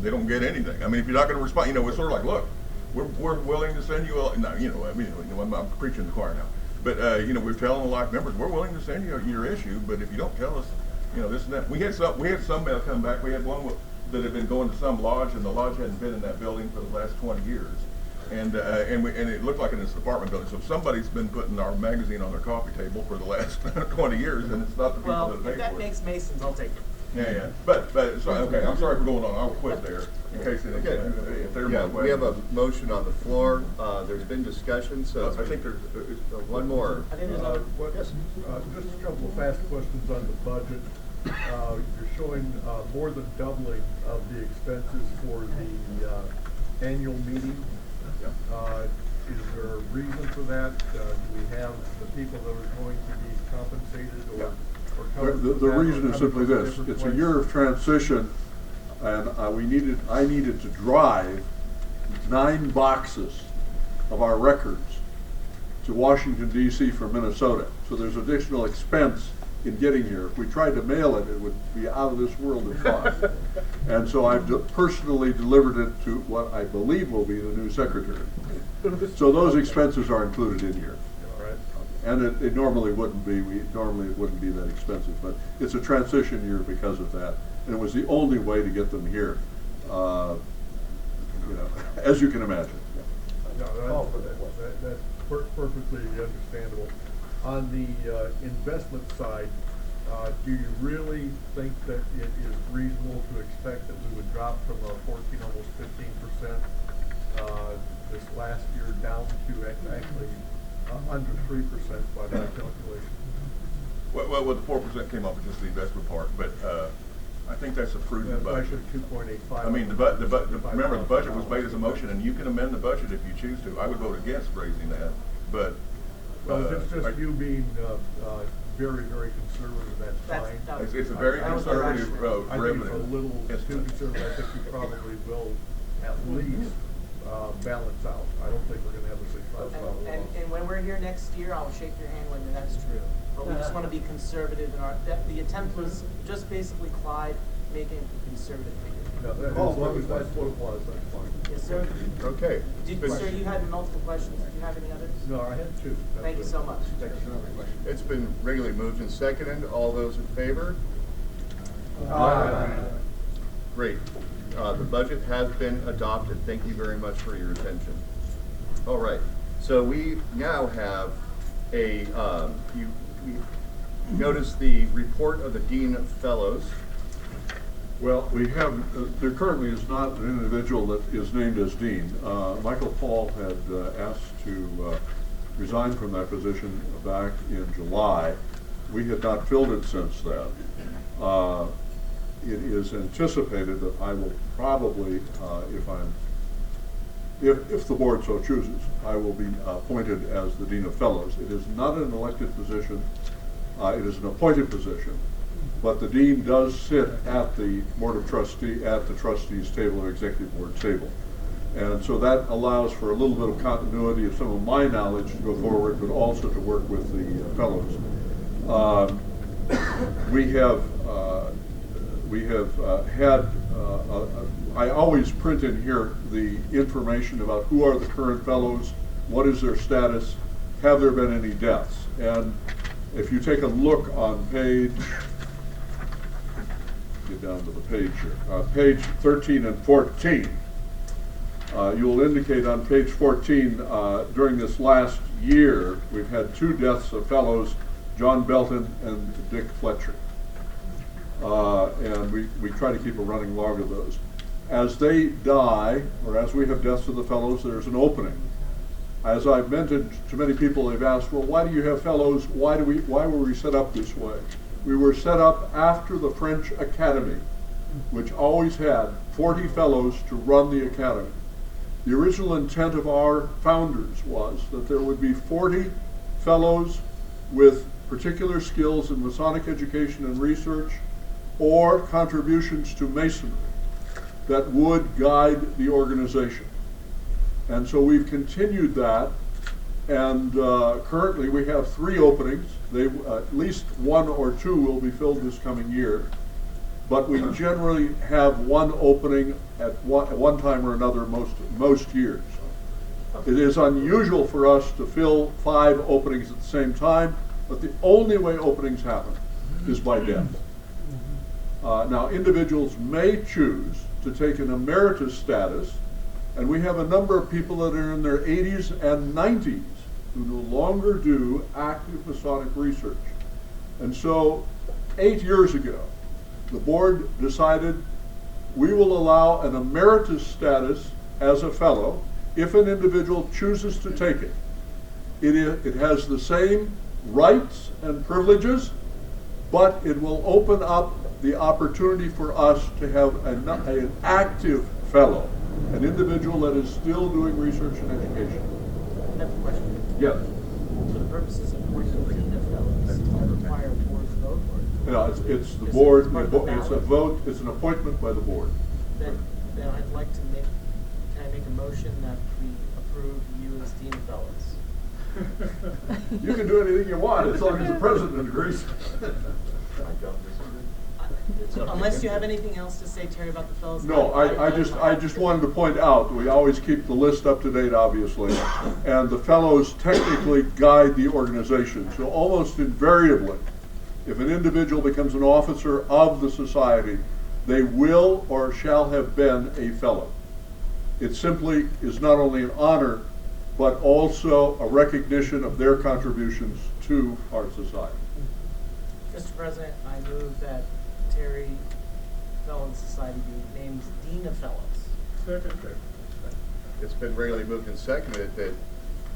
they don't get anything. I mean, if you're not going to respond, it's sort of like, look, we're willing to send you I'm preaching the choir now, but we're telling the life members, we're willing to send you your issue, but if you don't tell us, this and that. We had some mail come back. We had one that had been going to some lodge, and the lodge hadn't been in that building for the last 20 years. And it looked like it's an apartment building. So somebody's been putting our magazine on their coffee table for the last 20 years, and it's not the people that pay for it. Well, if that makes Masons, I'll take it. Yeah. But so, okay, I'm sorry for going on. I'll quit there in case if there's more We have a questions. motion on the floor. There's been discussion, so I think there's one more. I think there's other. Yes. Just a couple of fast questions on the budget. You're showing more than doubling of the expenses for the annual meeting. Is there a reason for that? Do we have the people that are going to be compensated or covered? The reason is simply this: it's a year of transition, and I needed to drive 9 boxes of our records to Washington D.C. from Minnesota. So there's additional expense in getting here. If we tried to mail it, it would be out of this world of fun. And so I've personally delivered it to what I believe will be the new secretary. So those expenses are included in here. All right. And it normally wouldn't be. Normally it wouldn't be that expensive, but it's a transition year because of that. And it was the only way to get them here, as you can imagine. No, that's perfectly understandable. On the investment side, do you really think that it is reasonable to expect that we would drop from a 14, almost 15% this last year down to actually under 3% by my calculation? Well, the 4% came off of just the investment part, but I think that's a prudent budget. 2.85. I mean, remember, the budget was made as a motion, and you can amend the budget if you choose to. I would vote against raising that, but. Well, it's just you being very, very conservative, that's fine. It's a very conservative I think revenue. it's a little too conservative. I think you probably will at least balance out. I don't think we're gonna have a $6,000 loss. And when we're here next year, I'll shake your hand when that's true. But we just want to be conservative in the attempt was just basically Clyde making a conservative figure. No, as long as that's what it was, that's fine. Yes, sir. Okay. Sir, you had multiple questions. Do you have any others? No, I had 2. Thank you so much. It's been regularly moved and seconded. All those in favor? Aye. Great. The budget has been adopted. Thank you very much for your attention. All right. So we now have we notice the report of the Dean of Fellows. Well, we have, there currently is not an individual that is named as dean. Michael Paul had asked to resign from that position back in July. We had not filled it since then. It is anticipated that I will probably, if the board so chooses, I will be appointed as the Dean of Fellows. It is not an elected position. It is an appointed position, but the dean does sit at the board of trustees, at the trustees table or executive board table. And so that allows for a little bit of continuity of some of my knowledge to go forward, but also to work with the fellows. We have had, I always print in here the information about who are the current fellows, what is their status, have there been any deaths? And if you take a look on page, get down to the page here, page 13 and 14, you will indicate on page 14, during this last year, we've had 2 deaths of fellows, John Belton and Dick Fletcher. And we try to keep a running log of those. As they die, or as we have deaths of the fellows, there's an opening. As I've mentioned to many people, they've asked, well, why do you have fellows? Why were we set up this way? We were set up after the French Academy, which always had 40 fellows to run the academy. The original intent of our founders was that there would be 40 fellows with particular skills in Masonic education and research or contributions to Masonry that would guide the organization. And so we've continued that, and currently we have 3 openings. At least 1 or 2 will be filled this coming year, but we generally have 1 opening at one time or another most years. It is unusual for us to fill 5 openings at the same time, but the only way openings happen is by death. Now, individuals may choose to take an emeritus status, and we have a number of people that are in their 80s and 90s who no longer do active Masonic research. And so 8 years ago, the board decided we will allow an emeritus status as a fellow if an individual chooses to take it. It has the same rights and privileges, but it will open up the opportunity for us to have an active fellow, an individual that is still doing research and education. I have a question. Yes. For the purposes of appointing the dean of fellows, does that require a board's vote? Yeah, it's the Is it board, part of the it's a ballot? vote, it's an appointment by the board. Then I'd like to can I make a motion that we approve you as dean of fellows? You can do anything you want, as long as the president agrees. Unless you have anything else to say, Terry, about the fellows. No, I just wanted to point out, we always keep the list up to date, obviously, and the fellows technically guide the organization. So almost invariably, if an individual becomes an officer of the society, they will or shall have been a fellow. It simply is not only an honor, but also a recognition of their contributions to our society. Mr. President, I move that Terry Philalethes Society be named Dean of Fellows. Second. It's been regularly moved and seconded that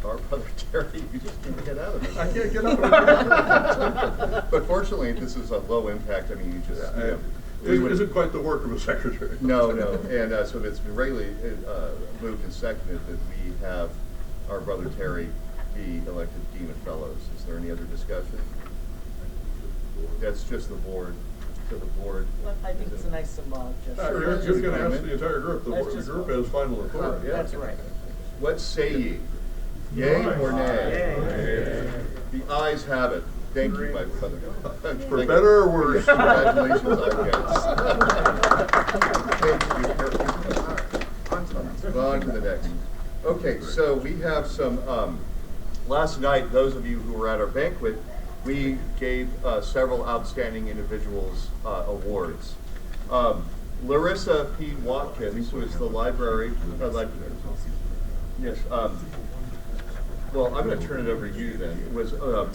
our brother Terry, you just can't get out of this. I can't get up. But fortunately, this is a low impact, I mean, you just, It isn't quite the work of a secretary. No, and so it's been regularly moved and seconded that we have our brother Terry be elected Dean of Fellows. Is there any other discussion? That's just the board, to the board. Well, I think it's a nice symbolic gesture. You're going to ask the entire group. Let's The just group vote. has final authority. That's right. What say ye? Yea or nay? The ayes have it. Thank you, my brother. For better or worse. Congratulations, I guess. On to the next. Okay, so we have some, last night, those of you who were at our banquet, we gave several outstanding individuals awards. Larissa P. Watkins, who is the library, yes, well, I'm going to turn it over to you then. It was,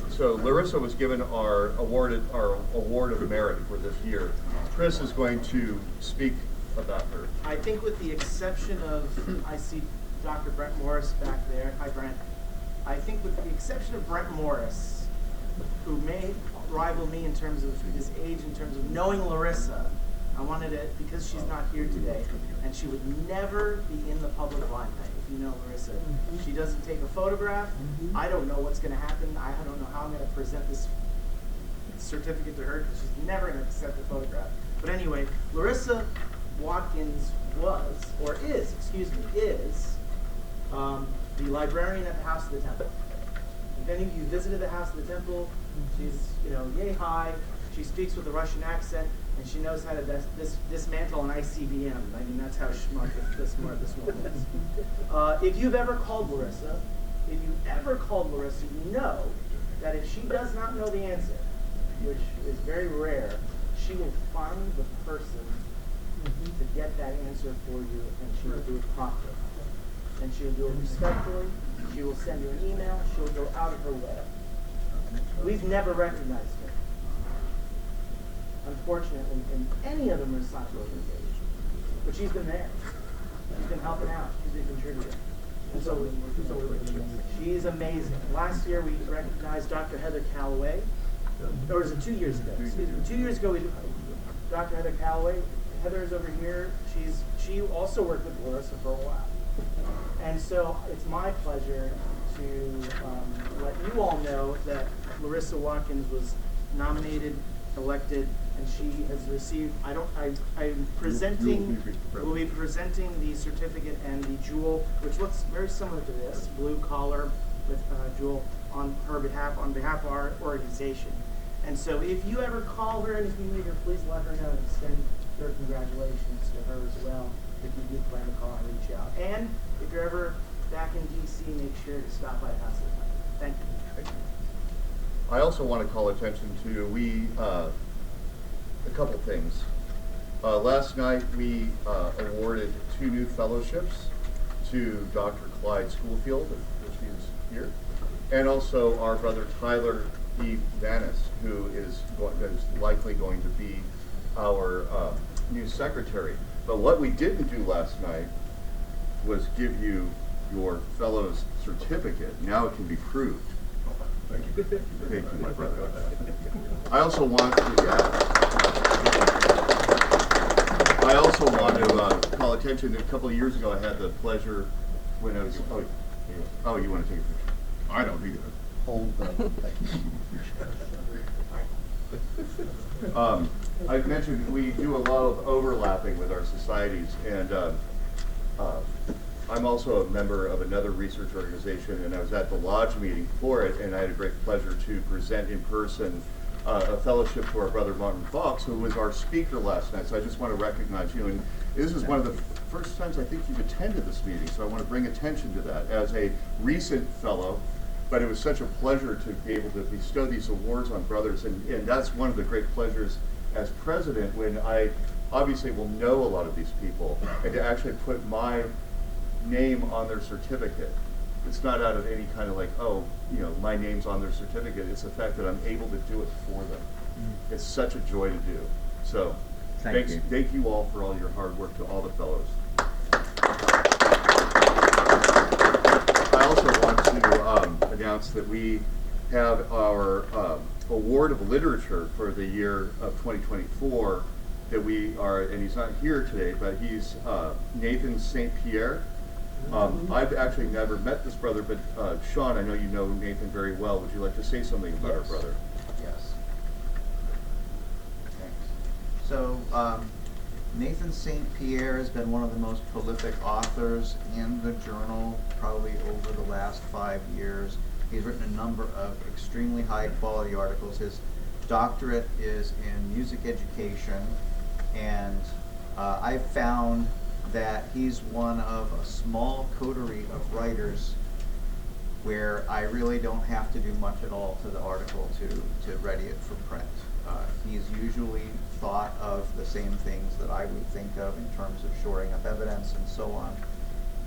so Larissa was given our award of merit for this year. Chris is going to speak about her. I think with the exception of, I see Dr. Brent Morris back there. Hi, Brent. I think with the exception of Brent Morris, who may rival me in terms of his age, in terms of knowing Larissa, I wanted to, because she's not here today, and she would never be in the public limelight, if you know Larissa. She doesn't take a photograph. I don't know what's going to happen. I don't know how I'm going to present this the certificate to her because she's never going to accept the photograph. But anyway, Larissa Watkins is the librarian at the House of the Temple. If any of you visited the House of the Temple, she's, yay high. She speaks with a Russian accent, and she knows how to dismantle an ICBM. I mean, that's how smart this woman is. If you've ever called Larissa, you know that if she does not know the answer, which is very rare, she will find the person to get that answer for you, and she will do it promptly. And she will do it respectfully. She will send you an email. She will go out of her way. We've never recognized her, unfortunately, in any other Masonic organization. But she's been there. She's been helping out. She's been contributing. And so she's amazing. Last year we recognized Dr. Heather Calloway. Or was it 2 years ago? Excuse me. 2 years ago, Dr. Heather Calloway. Heather is over here. She also worked with Larissa for a while. And so it's my pleasure to let you all know that Larissa Watkins was nominated, elected, and she has received, we'll be presenting the certificate and the jewel, which looks very similar to this, blue collar with jewel on behalf of our organization. And so if you ever call her and if you meet her, please let her know and extend your congratulations to her as well, if you do plan to call and reach out. And if you're ever back in DC, make sure to stop by House of the Temple. Thank you. Thank you. I also want to call attention to a couple things. Last night we awarded 2 new fellowships to Dr. Clyde Schoolfield, which is here, and also our brother Tyler E. Vanis, who is likely going to be our new secretary. But what we didn't do last night was give you your fellow's certificate. Now it can be proved. Thank you. Thank you, my brother. I also want to call attention that a couple of years ago I had the pleasure when I was, you want to take a picture? I don't need it. Hold the. I mentioned we do a lot of overlapping with our societies, and I'm also a member of another research organization, and I was at the lodge meeting for it, and I had a great pleasure to present in person a fellowship to our brother Martin Fox, who was our speaker last night. So I just want to recognize you, and this is one of the first times I think you've attended this meeting, so I want to bring attention to that as a recent fellow. But it was such a pleasure to be able to bestow these awards on brothers, and that's one of the great pleasures as president, when I obviously will know a lot of these people, and to actually put my name on their certificate. It's not out of any kind of like, my name's on their certificate. It's the fact that I'm able to do it for them. It's such a joy to do. So thank you all for all your hard work, to all the fellows. I also want to announce that we have our Award of Literature for the year of 2024 that we are, and he's not here today, but he's Nathan St. Pierre. I've actually never met this brother, but Sean, I know you know Nathan very well. Would you like to say something about our brother? Yes. Thanks. So, Nathan St. Pierre has been one of the most prolific authors in the journal probably over the last 5 years. He's written a number of extremely high quality articles. His doctorate is in music education, and I've found that he's one of a small coterie of writers where I really don't have to do much at all to the article to ready it for print. He's usually thought of the same things that I would think of in terms of shoring up evidence and so on.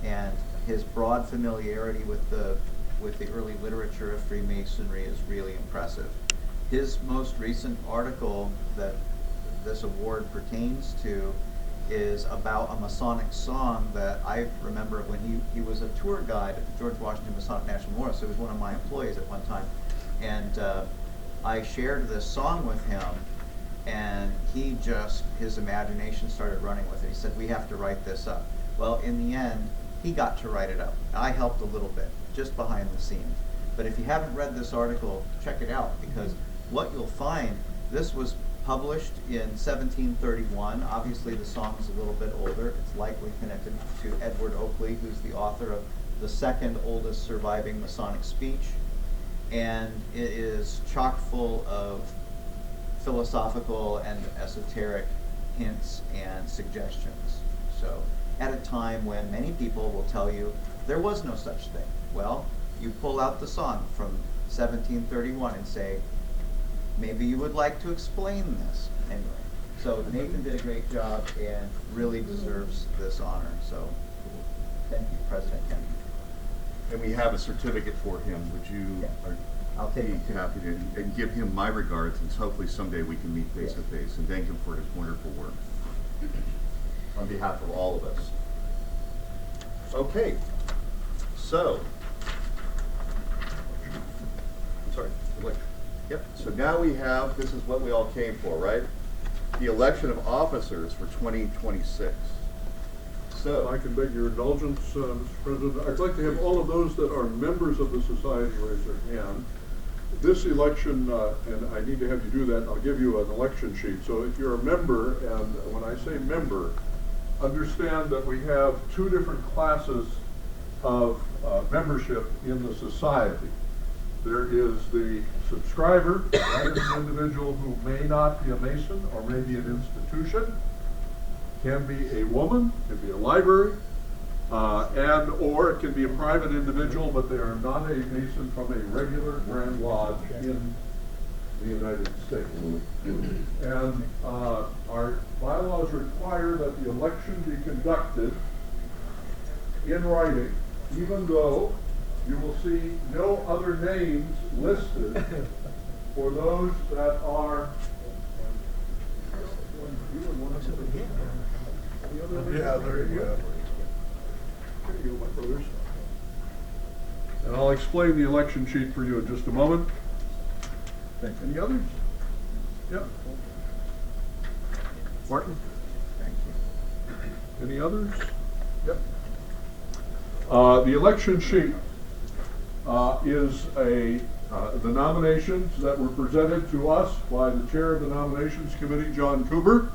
And his broad familiarity with the early literature of Freemasonry is really impressive. His most recent article that this award pertains to is about a Masonic song that I remember when he was a tour guide at the George Washington Masonic National Memorial, so he was one of my employees at one time. And I shared this song with him, and his imagination started running with it. He said, we have to write this up. Well, in the end, he got to write it up. I helped a little bit, just behind the scenes. But if you haven't read this article, check it out, because what you'll find, this was published in 1731. Obviously, the song is a little bit older. It's likely connected to Edward Oakley, who's the author of the second oldest surviving Masonic speech. And it is chock full of philosophical and esoteric hints and suggestions. So, at a time when many people will tell you there was no such thing, well, you pull out the song from 1731 and say, maybe you would like to explain this. Anyway, so Nathan did a great job and really deserves this honor. So, thank you, President Kennedy. And we have a certificate for him. Would you I'll take it be too. happy to and give him my regards, and hopefully someday we can meet face to face, and thank him for his wonderful work on behalf of all of us. Okay, so I'm sorry. Yep. So now we have, this is what we all came for, right? The election of officers for 2026. If So I can beg your indulgence, Mr. President, I'd like to have all of those that are members of the society raise their hand. This election, and I need to have you do that, I'll give you an election sheet. So if you're a member, and when I say member, understand that we have two different classes of membership in the society. There is the subscriber, that is an individual who may not be a Mason or may be an institution, can be a woman, can be a library, and or it can be a private individual, but they are not a Mason from a regular Grand Lodge in the United States. And our bylaws require that the election be conducted in writing, even though you will see no other names listed for those that are. Yeah, there you go. There you go, my brothers. And I'll explain the election sheet for you in just a moment. Any others? Yep. Martin? Thank you. Any others? Yep. The election sheet is the nominations that were presented to us by the chair of the nominations committee, John Cooper.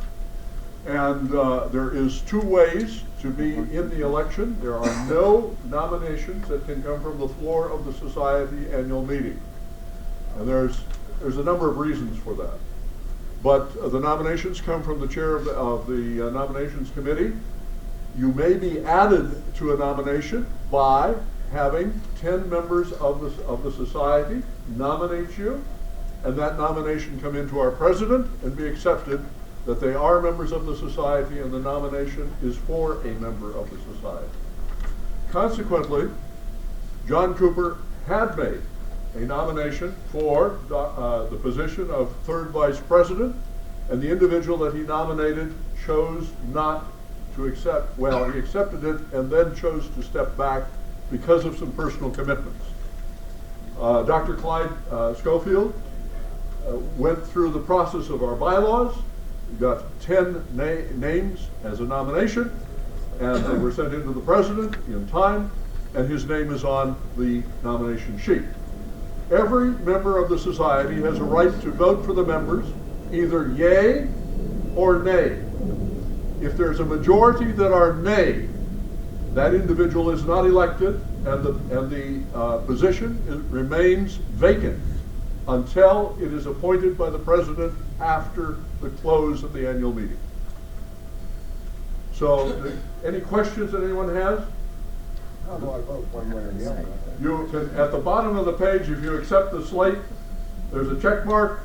And there is two ways to be in the election. There are no nominations that can come from the floor of the society annual meeting. And there's a number of reasons for that. But the nominations come from the chair of the nominations committee. You may be added to a nomination by having 10 members of the society nominate you, and that nomination come into our president and be accepted that they are members of the society and the nomination is for a member of the society. Consequently, John Cooper had made a nomination for the position of third vice president, and the individual that he nominated chose not to accept, well, he accepted it and then chose to step back because of some personal commitments. Dr. Clyde Schofield went through the process of our bylaws. We got 10 names as a nomination, and they were sent into the president in time, and his name is on the nomination sheet. Every member of the society has a right to vote for the members, either yea or nay. If there's a majority that are nay, that individual is not elected, and the position remains vacant until it is appointed by the president after the close of the annual meeting. So, any questions that anyone has? How do I vote one way or the other? You can, at the bottom of the page, if you accept the slate, there's a check mark,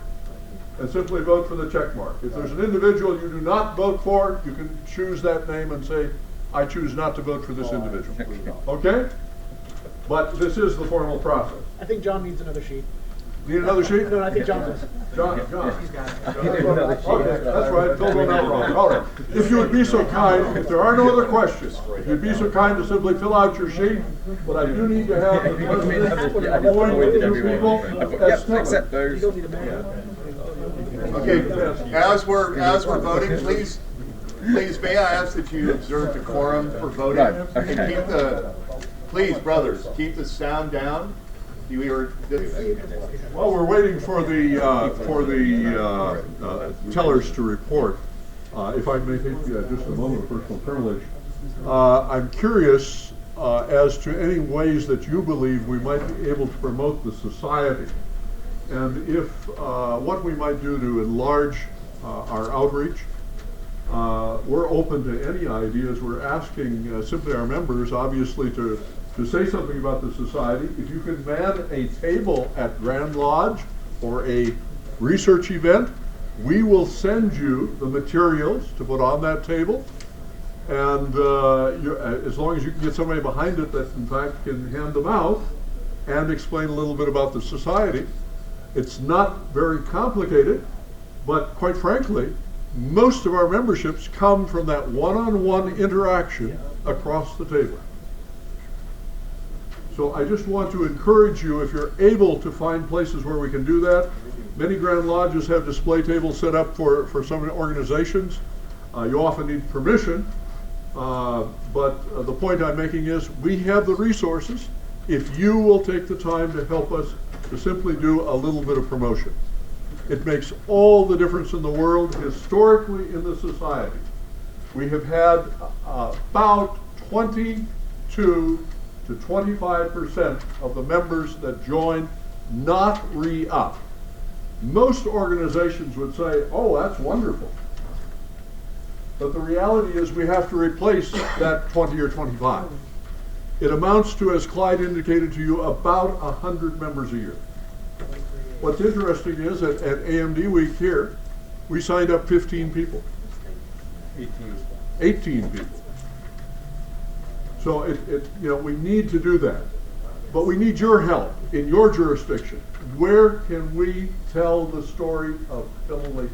and simply vote for the check mark. If there's an individual you do not vote for, you can choose that name and say, I choose not to vote for this individual. Okay? But this is the formal process. I think John needs another sheet. Need another sheet? No, I think John does. John. He's got it. Okay, that's right, filled one out wrong. All right. If you would be so kind, if there are no other questions, if you'd be so kind to simply fill out your sheet, but I do need to have the president appoint two people as steppers. You don't need a man. okay, as we're voting, please, may I ask that you observe the quorum for voting? And keep please, brothers, keep the sound down. You were. While we're waiting for the tellers to report, if I may take just a moment of personal privilege, I'm curious as to any ways that you believe we might be able to promote the society, and if what we might do to enlarge our outreach. We're open to any ideas. We're asking simply our members, obviously, to say something about the society. If you can man a table at Grand Lodge or a research event, we will send you the materials to put on that table. And as long as you can get somebody behind it that, in fact, can hand them out and explain a little bit about the society. It's not very complicated, but quite frankly, most of our memberships come from that one-on-one interaction across the table. So I just want to encourage you, if you're able to find places where we can do that. Many Grand Lodges have display tables set up for some organizations. You often need permission, but the point I'm making is we have the resources if you will take the time to help us to simply do a little bit of promotion. It makes all the difference in the world. Historically in the society, we have had about 22 to 25% of the members that join not re-up. Most organizations would say, oh, that's wonderful. But the reality is we have to replace that 20 or 25. It amounts to, as Clyde indicated to you, about 100 members a year. What's interesting is that at AMD Week here, we signed up 15 people. 18 people. So we need to do that. But we need your help in your jurisdiction. Where can we tell the story of Philalethes?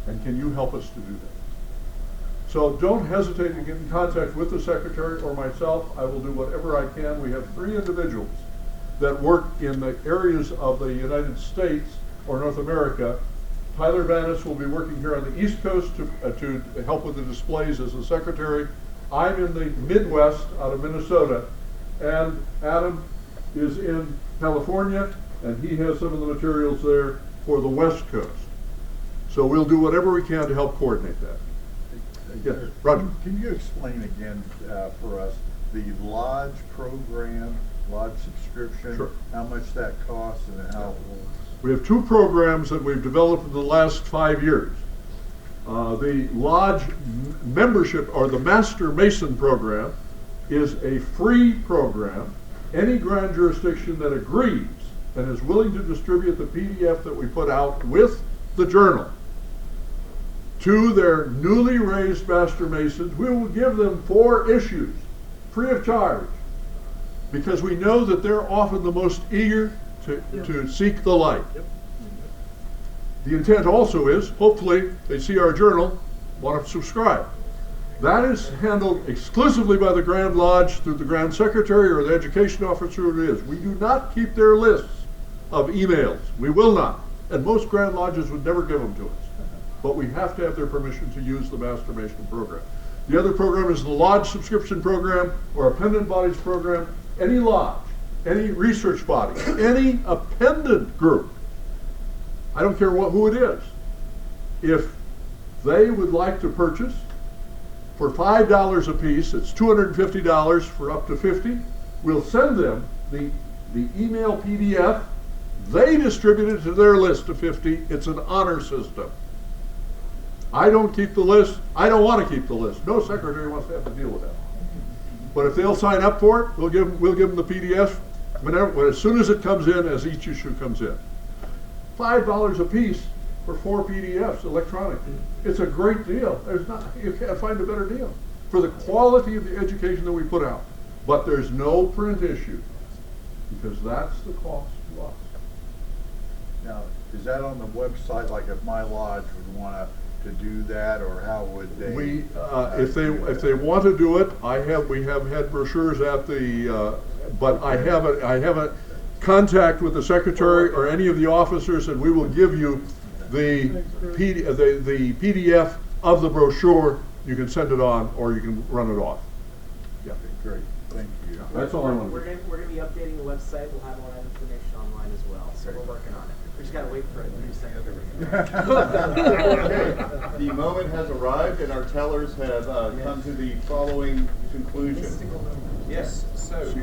And can you help us to do that? So don't hesitate to get in contact with the secretary or myself. I will do whatever I can. We have 3 individuals that work in the areas of the United States or North America. Tyler Vanis will be working here on the East Coast to help with the displays as the secretary. I'm in the Midwest out of Minnesota, and Adam is in California, and he has some of the materials there for the West Coast. So we'll do whatever we can to help coordinate that. Yes, Roger. Can you explain again for us the lodge program, lodge subscription, Sure. how much that costs and how it works? We have 2 programs that we've developed in the last 5 years. The lodge membership, or the Master Mason program, is a free program. Any grand jurisdiction that agrees and is willing to distribute the PDF that we put out with the journal to their newly raised Master Masons, we will give them 4 issues, free of charge, because we know that they're often the most eager to seek the light. Yep. The intent also is, hopefully, they see our journal, want to subscribe. That is handled exclusively by the Grand Lodge through the Grand Secretary or the Education Officer, who it is. We do not keep their lists of emails. We will not. And most Grand Lodges would never give them to us. But we have to have their permission to use the Master Mason program. The other program is the Lodge Subscription Program, or Appendant Bodies Program. Any lodge, any research body, any appendant group, I don't care who it is, if they would like to purchase for $5 a piece, it's $250 for up to 50, we'll send them the email PDF. They distribute it to their list of 50. It's an honor system. I don't keep the list. I don't want to keep the list. No secretary wants to have to deal with that. But if they'll sign up for it, we'll give them the PDF as soon as it comes in, as each issue comes in. $5 a piece for 4 PDFs electronically. It's a great deal. You can't find a better deal for the quality of the education that we put out. But there's no print issue, because that's the cost to us. Now, is that on the website? Like if my lodge would want to do that, or how would they? If they want to do it, we have had brochures at the, but I have a contact with the secretary or any of the officers, and we will give you the PDF of the brochure. You can send it on, or you can run it off. Yeah, Great. Thank you. That's all I wanted. We're gonna be updating the website. We'll have all that information online as well. So we're working on it. We just gotta wait for a new secretary. The moment has arrived and our tellers have come to the following conclusion. Yes, so, Okay,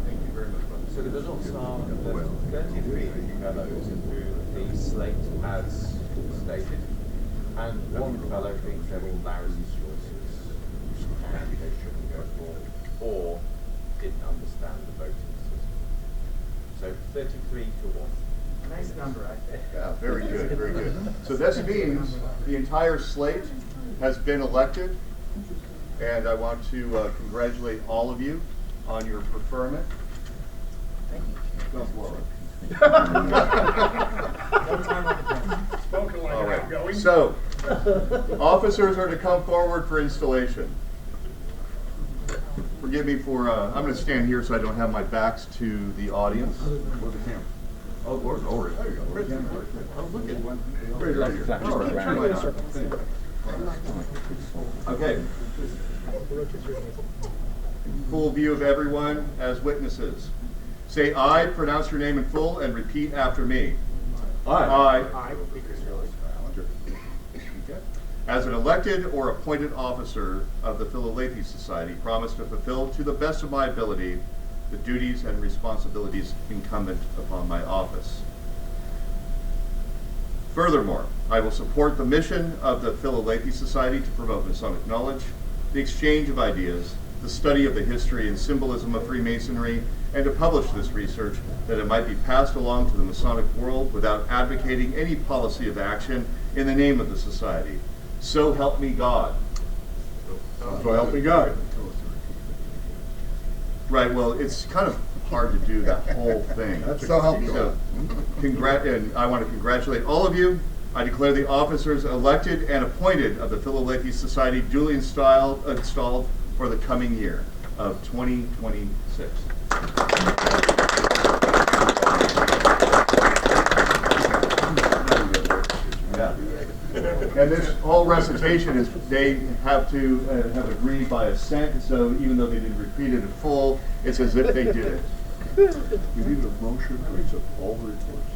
thank you very much. so the results are that 33 fellows through the slate as stated, and one fellow thinks they're all lousy choices and they shouldn't go for, or didn't understand the voting system. So 33 to 1. Nice number, I think. Yeah, very good, very good. So this means the entire slate has been elected, and I want to congratulate all of you on your preferment. Thank you. Don't blow it. Spoken like All an right, outgoing. so officers are to come forward for installation. Forgive me for, I'm going to stand here so I don't have my backs to the audience. Where's the camera? Oh, Lord, over there you go. Right there. Oh, look at one. Right here. All right. Okay. Full view of everyone as witnesses. Say aye, pronounce your name in full, and repeat after me. Aye. I will be Chris Rose. As an elected or appointed officer of the Philalethes Society, promise to fulfill to the best of my ability the duties and responsibilities incumbent upon my office. Furthermore, I will support the mission of the Philalethes Society to promote Masonic knowledge, the exchange of ideas, the study of the history and symbolism of Freemasonry, and to publish this research that it might be passed along to the Masonic world without advocating any policy of action in the name of the Society. So help me God. So help me God. Right, well, it's kind of hard to do that whole thing. So help me God. And I want to congratulate all of you. I declare the officers elected and appointed of the Philalethes Society duly installed for the coming year of 2026. Yeah. And this whole recitation is, they have to have agreed by assent, so even though they didn't repeat it in full, it's as if they did it. We need a motion to accept all the reports.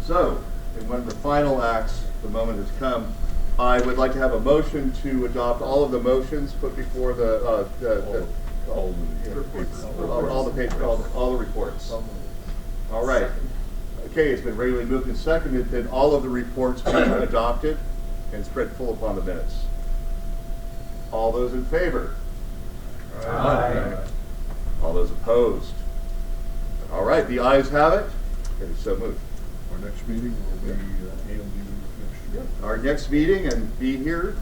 So, in one of the final acts, the moment has come. I would like to have a motion to adopt all of the motions put before all the reports. All right. Okay, it's been regularly moved and seconded that all of the reports be adopted and spread full upon the minutes. All those in favor? Aye. All those opposed? All right, the ayes have it. It is so moved. Our next meeting will be AMD next year. Our next meeting, and be here,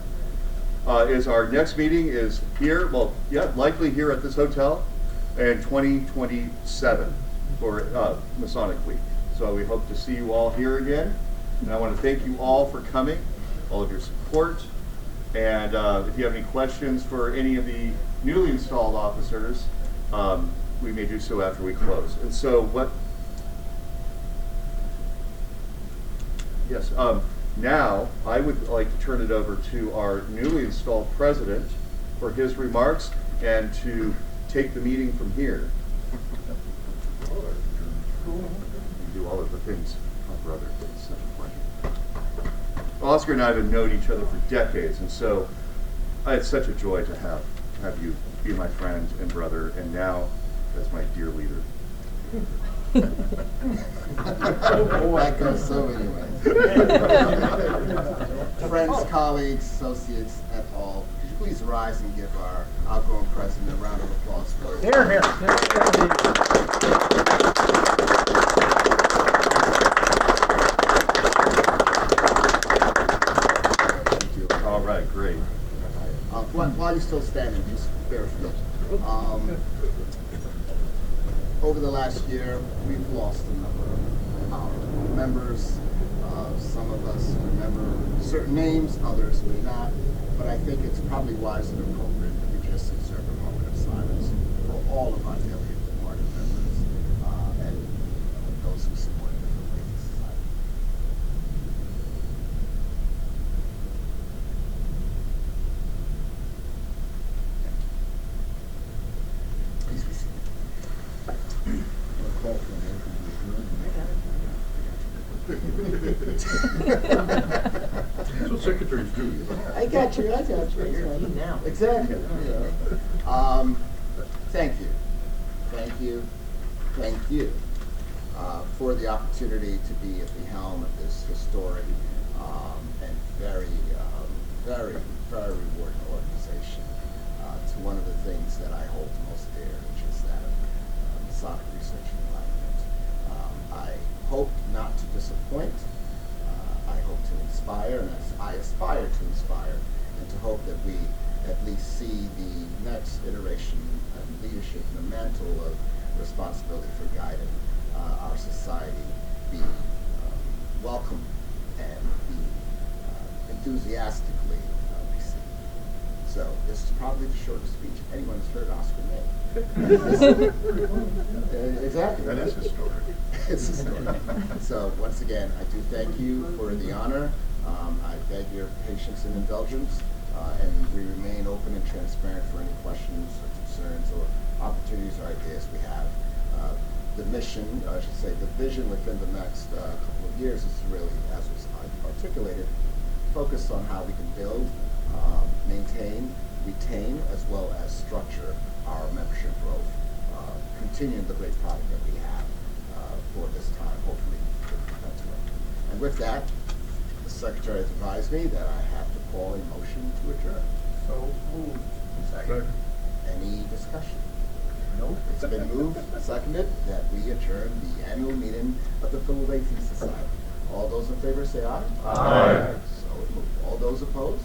is here, well, yeah, likely here at this hotel, in 2027 for Masonic Week. So we hope to see you all here again. And I want to thank you all for coming, all of your support. And if you have any questions for any of the newly installed officers, we may do so after we close. And so yes, now I would like to turn it over to our newly installed president for his remarks and to take the meeting from here. Do all of the things my brother did. It's such a pleasure. Oscar and I have known each other for decades, and so it's such a joy to have you be my friend and brother, and now as my dear leader. That goes so many ways. Friends, colleagues, associates, et al., could you please rise and give our outgoing president a round of applause for it? Here, here. All right, great. While you're still standing, just bear with me. Over the last year, we've lost a number of members. Some of us remember certain names, others may not. But I think it's probably wise and appropriate that we just observe a moment of silence for all of our dearly departed members and those who support the Philalethes Society. That's what secretaries do. I got you. You're key now. Exactly. Thank you for the opportunity to be at the helm of this historic and very rewarding organization to one of the things that I hold most dear, which is that of Masonic research and enlightenment. I hope not to disappoint. I hope to inspire, and I aspire to inspire, and to hope that we at least see the next iteration of leadership and the mantle of responsibility for guiding our society be welcome and be enthusiastically received. So this is probably the shortest speech anyone has heard Oscar make. Exactly. That is historic. It's historic. So once again, I do thank you for the honor. I beg your patience and indulgence, and we remain open and transparent for any questions or concerns or opportunities or ideas we have. The mission, I should say, the vision within the next couple of years is really, as was articulated, focused on how we can build, maintain, retain, as well as structure our membership growth, continuing the great product that we have for this time, hopefully. And with that, the Secretary has advised me that I have to call a motion to adjourn. So moved. Second. Any discussion? No. It's been moved, seconded, that we adjourn the annual meeting of the Philalethes Society. All those in favor say aye. Aye. So moved. All those opposed?